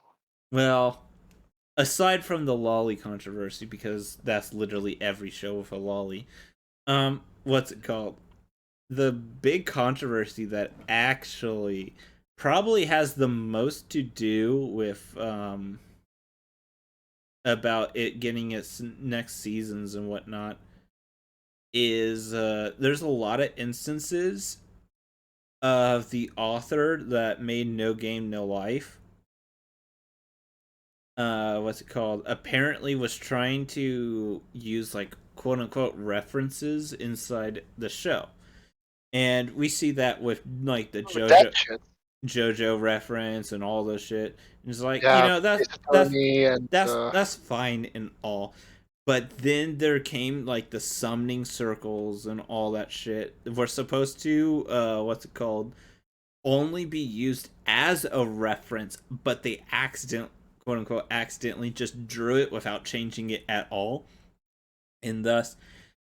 Well, aside from the lolly controversy, because that's literally every show with a lolly. What's it called? The big controversy that actually probably has the most to do with about it getting its next seasons and whatnot is there's a lot of instances of the author that made No Game No Life. What's it called? Apparently was trying to use like quote unquote references inside the show. And we see that with like the With that shit. JoJo reference and all this shit. And it's like, Yeah, Ace that's Attorney and that's fine and all. But then there came like the summoning circles and all that shit. We're supposed to what's it called? Only be used as a reference, but they quote unquote accidentally just drew it without changing it at all. And thus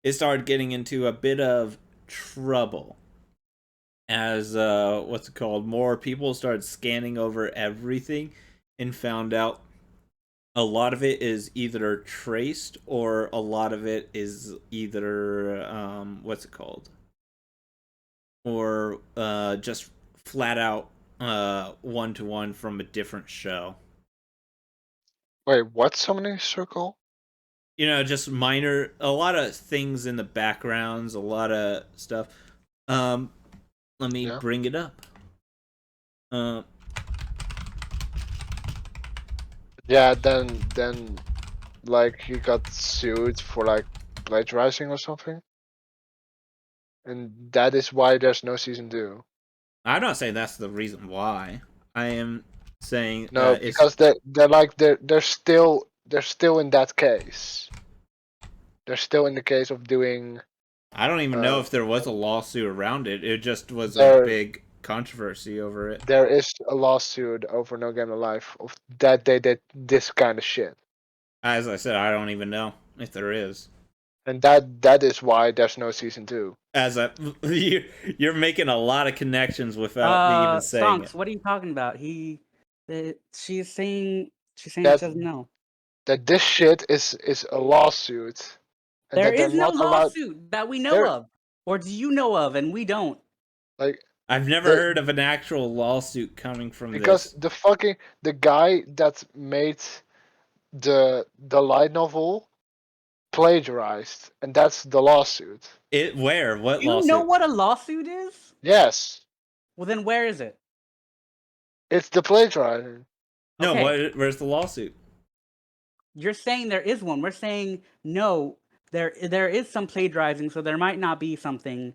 it started getting into a bit of trouble as what's it called? More people started scanning over everything and found out a lot of it is either traced or a lot of it is either what's it called? Or just flat out one to one from a different show. wait, what summoning circle? You know, just minor, a lot of things in the backgrounds, a lot of stuff. Let me Yeah. bring it up. Yeah, then like he got sued for like plagiarizing or something. And that is why there's no season 2. I'm not saying that's the reason why. I am saying No, it's. because they're still in that case. They're still in the case of doing I don't even know if there was a lawsuit around it. It just was a there big controversy over it. there is a lawsuit over No Game No Life of that they did this kind of shit. As I said, I don't even know if there is. And that is why there's no season 2. As a you're making a lot of connections without me even saying it. Stonks, what are you talking about? She's saying she That doesn't know. that this shit is a lawsuit. And There that they're is no not allowed lawsuit that we know there of, or do you know of, and we don't. like I've never the heard of an actual lawsuit coming from because this. the guy that made the light novel plagiarized, and that's the lawsuit. It where? What You know lawsuit? what a lawsuit is? Yes, Well, then where is it? it's the plagiarizing. No, Okay, where's the lawsuit? you're saying there is one. We're saying no. There is some plagiarizing, so there might not be something.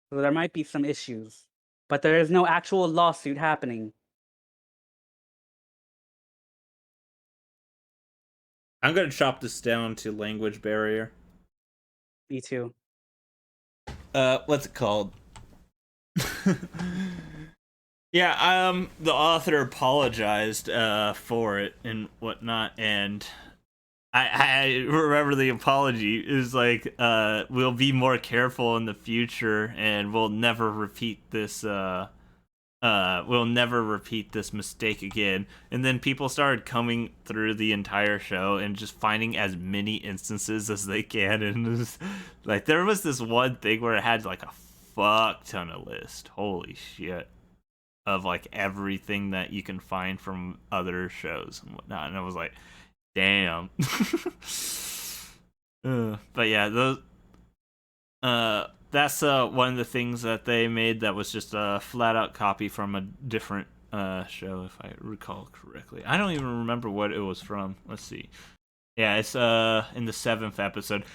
So there might be some issues, but there is no actual lawsuit happening. I'm gonna chop this down to language barrier. Me too. What's it called? Yeah, the author apologized for it and whatnot, and I remember the apology. It was like, we'll be more careful in the future, and we'll never repeat this. We'll never repeat this mistake again. And then people started coming through the entire show and just finding as many instances as they can. And it was, like, there was this one thing where it had like a fuck ton of list. Holy shit. Of like everything that you can find from other shows and whatnot. And I was like, damn. But yeah, those that's one of the things that they made that was just a flat out copy from a different show, if I recall correctly. I don't even remember what it was from. Let's see. Yeah, it's in the 7th episode.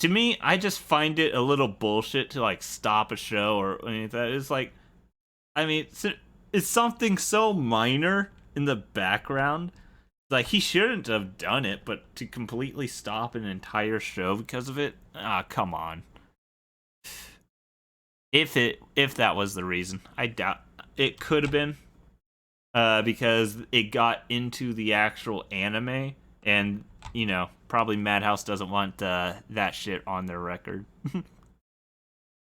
To me, I just find it a little bullshit to like stop a show or anything like that. It's like, I mean, it's something so minor in the background. Like, he shouldn't have done it, but to completely stop an entire show because of it, come on. If that was the reason, I doubt it could have been, because it got into the actual anime, and you know, probably Madhouse doesn't want that shit on their record.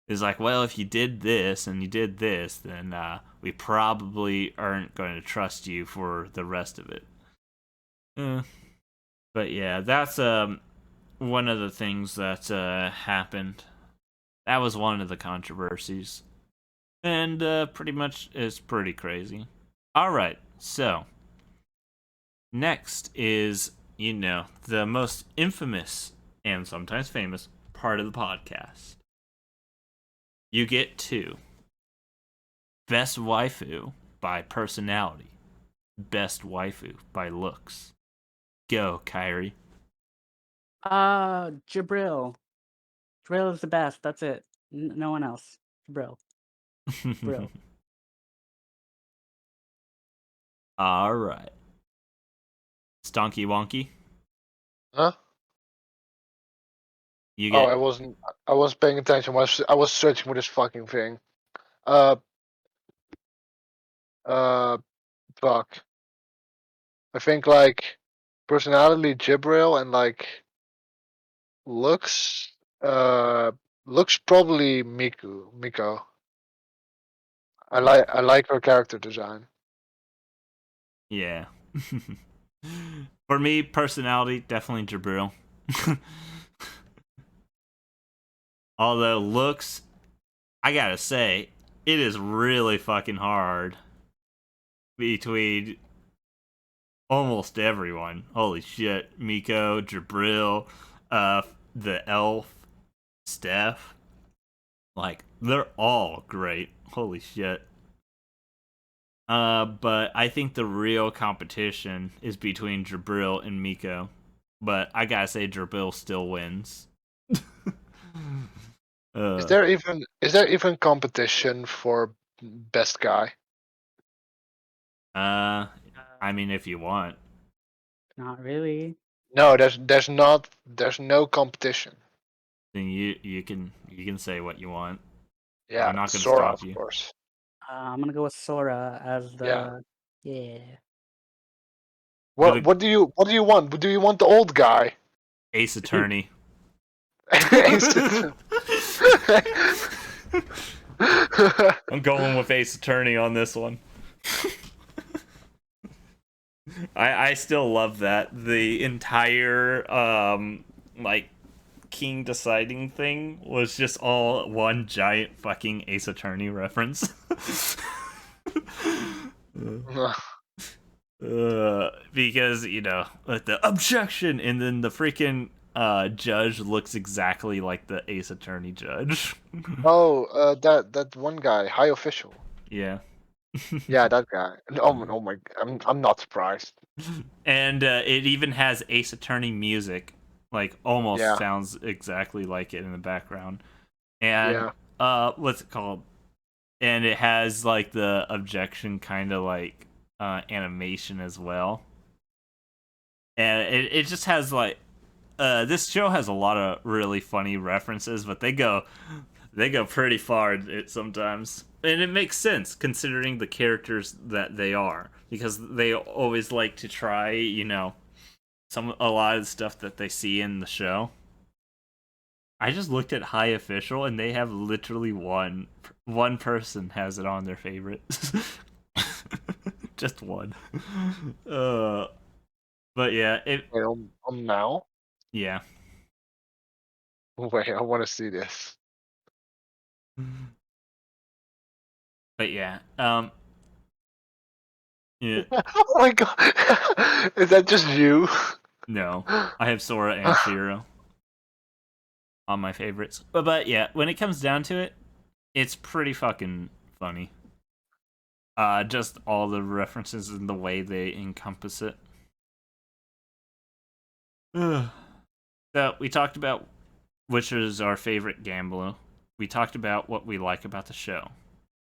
It's like, well, if you did this and you did this, then we probably aren't going to trust you for the rest of it. But yeah, that's one of the things that happened. That was one of the controversies. And pretty much is pretty crazy. Alright, so next is, you know, the most infamous and sometimes famous part of the podcast. You get to Best Waifu by personality, Best Waifu by looks. Go, Kyrie. Jabril. Jabril is the best. That's it. No one else. Bro. Bro. All right. Stonky Wonky. Huh? You Oh, get I wasn't paying attention. I was searching for this fucking thing. Uh, uh, fuck. I think like personality Jibril and like looks. Looks probably Miko. I like her character design. yeah. For me, personality definitely Jabril. Although looks, I gotta say, it is really fucking hard between almost everyone. Holy shit, Miko, Jabril, the elf, Steph. Like they're all great. Holy shit. But I think the real competition is between Jabril and Miko. But I gotta say, Jabril still wins. Is uh, there even competition for best guy? uh, I mean, if you want, Not really. No, there's no competition. then you can say what you want. Yeah, I'm not gonna Sora stop of you. course. I'm gonna go with Sora as Yeah. the yeah. For the What do you want? Do you want the old guy? Ace Attorney. Ace Attorney. I'm going with Ace Attorney on this one. I still love that. The entire like king deciding thing was just all one giant fucking Ace Attorney reference. Because like the objection, and then the freaking judge looks exactly like the Ace Attorney judge. Oh, that one guy, high official. Yeah. Yeah, that guy. Oh my, I'm not surprised. And it even has Ace Attorney music, like almost Yeah, sounds exactly like it in the background. And yeah. what's it called? And it has like the objection kind of like animation as well. And it just has like this show has a lot of really funny references, but they go pretty far it sometimes. And it makes sense considering the characters that they are, because they always like to try, a lot of the stuff that they see in the show. I just looked at High Official, and they have literally one person has it on their favorites. Just one. Uh, but yeah, Wait, now. yeah. Wait, I want to see this. But yeah, yeah. Oh my god, is that just you? No, I have Sora and Shiro on my favorites. But yeah, when it comes down to it, it's pretty fucking funny. Just all the references and the way they encompass it. So we talked about which is our favorite Gambler. We talked about what we like about the show.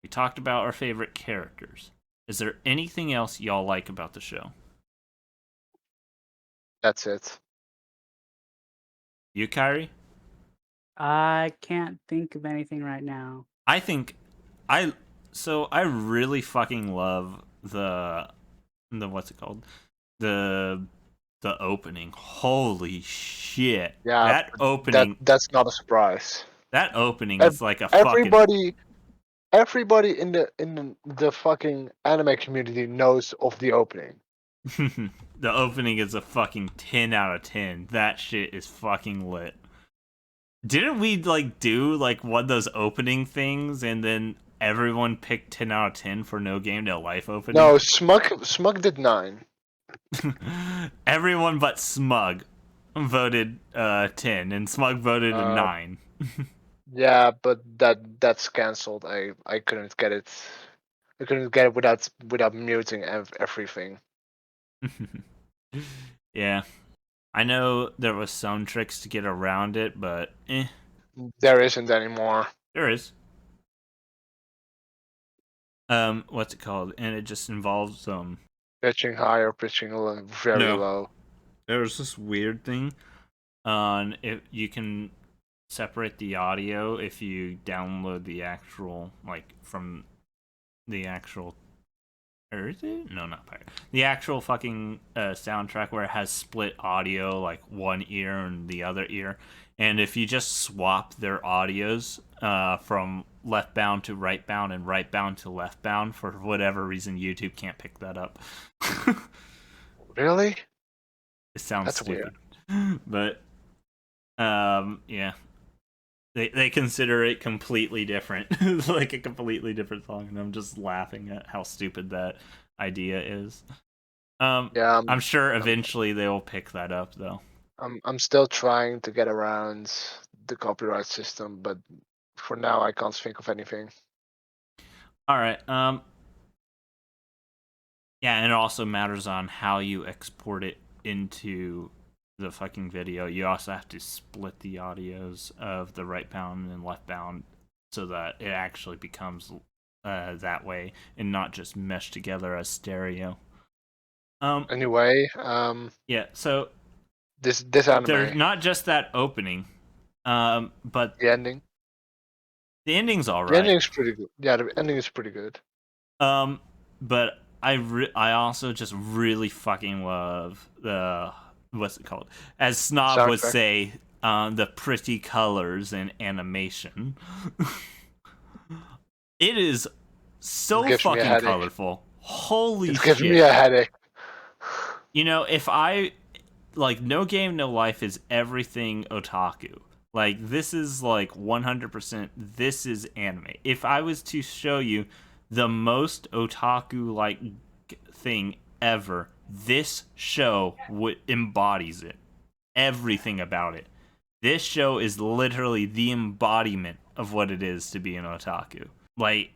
We talked about our favorite characters. Is there anything else y'all like about the show? That's it. You, Kyrie? I can't think of anything right now. I think I I really fucking love the what's it called? The the opening. Holy shit. Yeah, That opening that's not a surprise. that opening Ev- is like a fucking Everybody, everybody in the fucking anime community knows of the opening. the opening is a fucking 10 out of 10. That shit is fucking lit. Didn't we like do like one of those opening things, and then everyone picked 10 out of 10 for No Game No Life opening? No, Smug did 9. Everyone but Smug voted 10, and Smug voted a Uh, 9. yeah, but that's cancelled. I couldn't get it. I couldn't get it without muting everything. Yeah. I know there was some tricks to get around it, but There isn't anymore. there is. What's it called? And it just involves Pitching high or pitching very No. low. There's this weird thing on if you can separate the audio if you download the actual from the actual or is it? No, not pirate. The actual fucking soundtrack where it has split audio, like one ear and the other ear. And if you just swap their audios from left bound to right bound and right bound to left bound, for whatever reason, YouTube can't pick that up. Really? It sounds That's stupid. weird. But, yeah. They consider it completely different, like a completely different song, and I'm just laughing at how stupid that idea is. Yeah, I'm sure eventually they will pick that up, though. I'm still trying to get around the copyright system, but for now I can't think of anything. All right. Yeah, and it also matters on how you export it into the fucking video. You also have to split the audios of the right bound and left bound so that it actually becomes that way and not just meshed together as stereo. Anyway, yeah, so this there's anime, not just that opening, but the ending. the ending's all The right. ending's pretty good. Yeah, the ending is pretty good. But I also just really fucking love the what's it called? As Snob would Soundtrack. say, the pretty colors and animation. It is so It gives me a fucking headache. colorful. Holy It shit. gives me a headache. You know, if I like No Game No Life is everything otaku. Like this is like 100% this is anime. If I was to show you the most otaku like thing ever, this show embodies it. Everything about it. This show is literally the embodiment of what it is to be an otaku. Like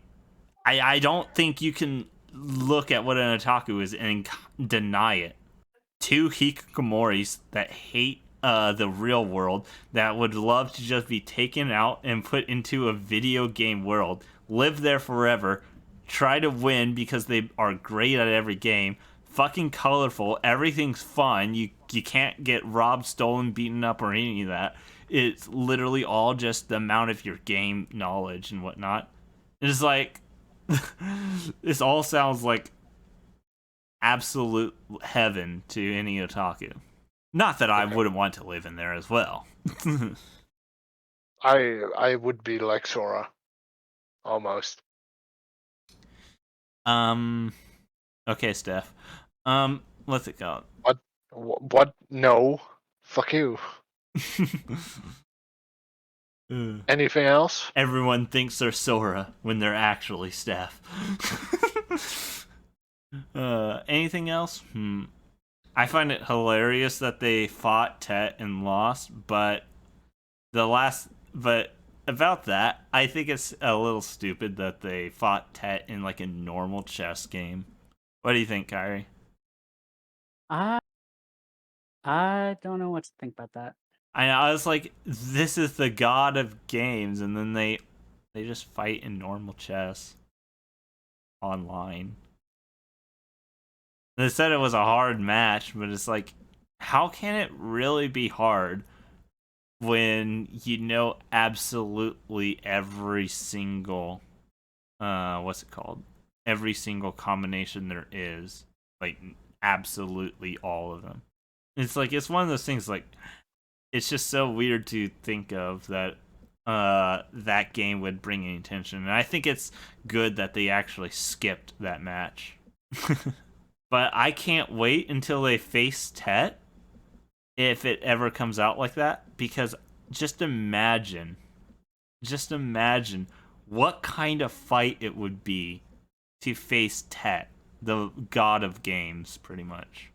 I don't think you can look at what an otaku is and deny it. Two hikikomoris that hate the real world, that would love to just be taken out and put into a video game world, live there forever, try to win because they are great at every game, fucking colorful, everything's fun, you can't get robbed, stolen, beaten up, or any of that. It's literally all just the amount of your game knowledge and whatnot. It's like this all sounds like absolute heaven to any otaku. Not that I wouldn't want to live in there as well. I would be like Sora, almost. Okay, Steph. What's it called? What? No. Fuck you. Anything else? Everyone thinks they're Sora when they're actually Steph. Anything else? I find it hilarious that they fought Tet and lost, but about that, I think it's a little stupid that they fought Tet in like a normal chess game. What do you think, Kyrie? I don't know what to think about that. I was like, this is the god of games, and then they just fight in normal chess online. They said it was a hard match, but it's like, how can it really be hard when you know absolutely every single what's it called? Every single combination there is. Like absolutely all of them. It's like it's one of those things like it's just so weird to think of that that game would bring any attention. And I think it's good that they actually skipped that match. But I can't wait until they face Tet if it ever comes out like that, because just imagine what kind of fight it would be to face Tet, the god of games, pretty much.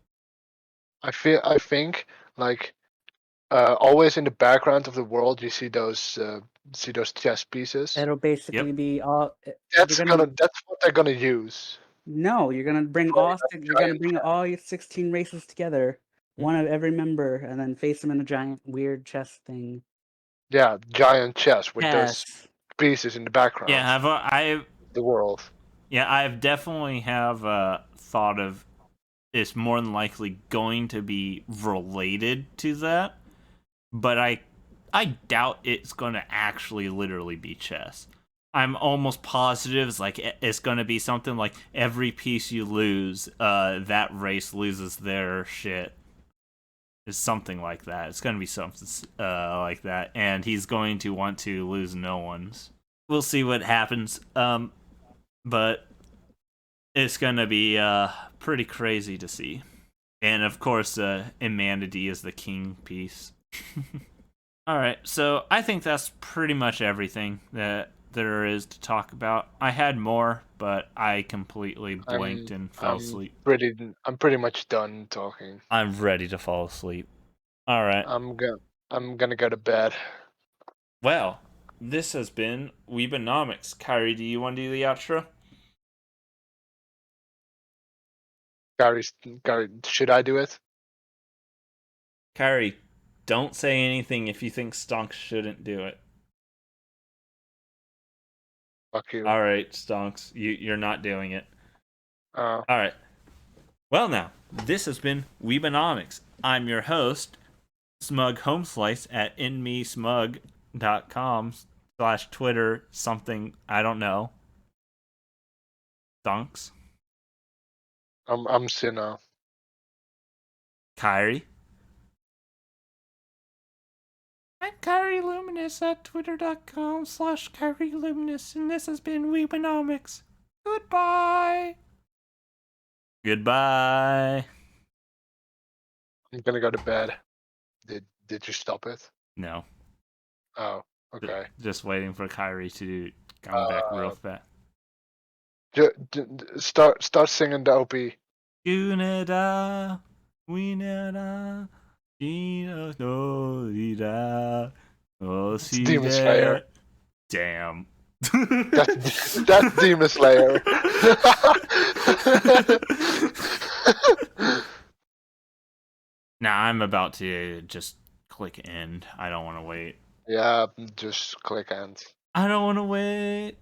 I think like always in the background of the world you see those chess pieces. It'll basically Yep. be all. That's what they're gonna use. No, you're gonna bring you're gonna bring all your 16 races together, one of every member, and then face them in a giant weird chess thing. Yeah, giant chess with those Yes. pieces in the background. Yeah, The world. Yeah, I've definitely have thought of it's more than likely going to be related to that, but I doubt it's going to actually literally be chess. I'm almost positive it's going to be something like every piece you lose, that race loses their shit. It's something like that. It's going to be something like that, and he's going to want to lose no one's. We'll see what happens. But it's going to be pretty crazy to see. And of course, Imanity is the king piece. All right, so I think that's pretty much everything that there is to talk about. I had more, but I completely blinked and fell asleep. I'm pretty much done talking. I'm ready to fall asleep. All right. I'm gonna go to bed. Well, this has been Weebanomics. Kyrie, do you want to do the outro? Gary, should I do it? Kyrie, don't say anything if you think Stonks shouldn't do it. Fuck you. All right, Stonks, you're not doing it. Uh, All right. Well, now, this has been Weebanomics. I'm your host, Smug Homeslice at inmesmug.com/Twitter something, I don't know. Stonks. I'm Sinner. Kyrie. I'm Kyrie Luminous at twitter.com/Kyrie Luminous, and this has been Weebanomics. Goodbye. Goodbye. I'm gonna go to bed. Did you stop it? No. Oh, okay. Just waiting for Kyrie to come back real fast. Start singing the OP. Guneda, Wineda, Dino, no, Ida, It's Demon Slayer. Damn. That's Demon Slayer. Now I'm about to just click end. I don't want to wait. Yeah, just click end. I don't want to wait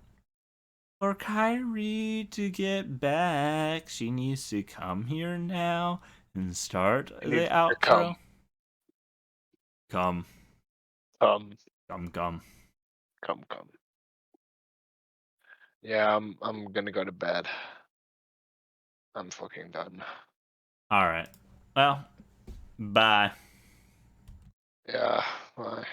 for Kyrie to get back. She needs to come here now and start the outro. Come. Come. Come. Yeah, I'm gonna go to bed. I'm fucking done. All right. Well, bye. Yeah, bye.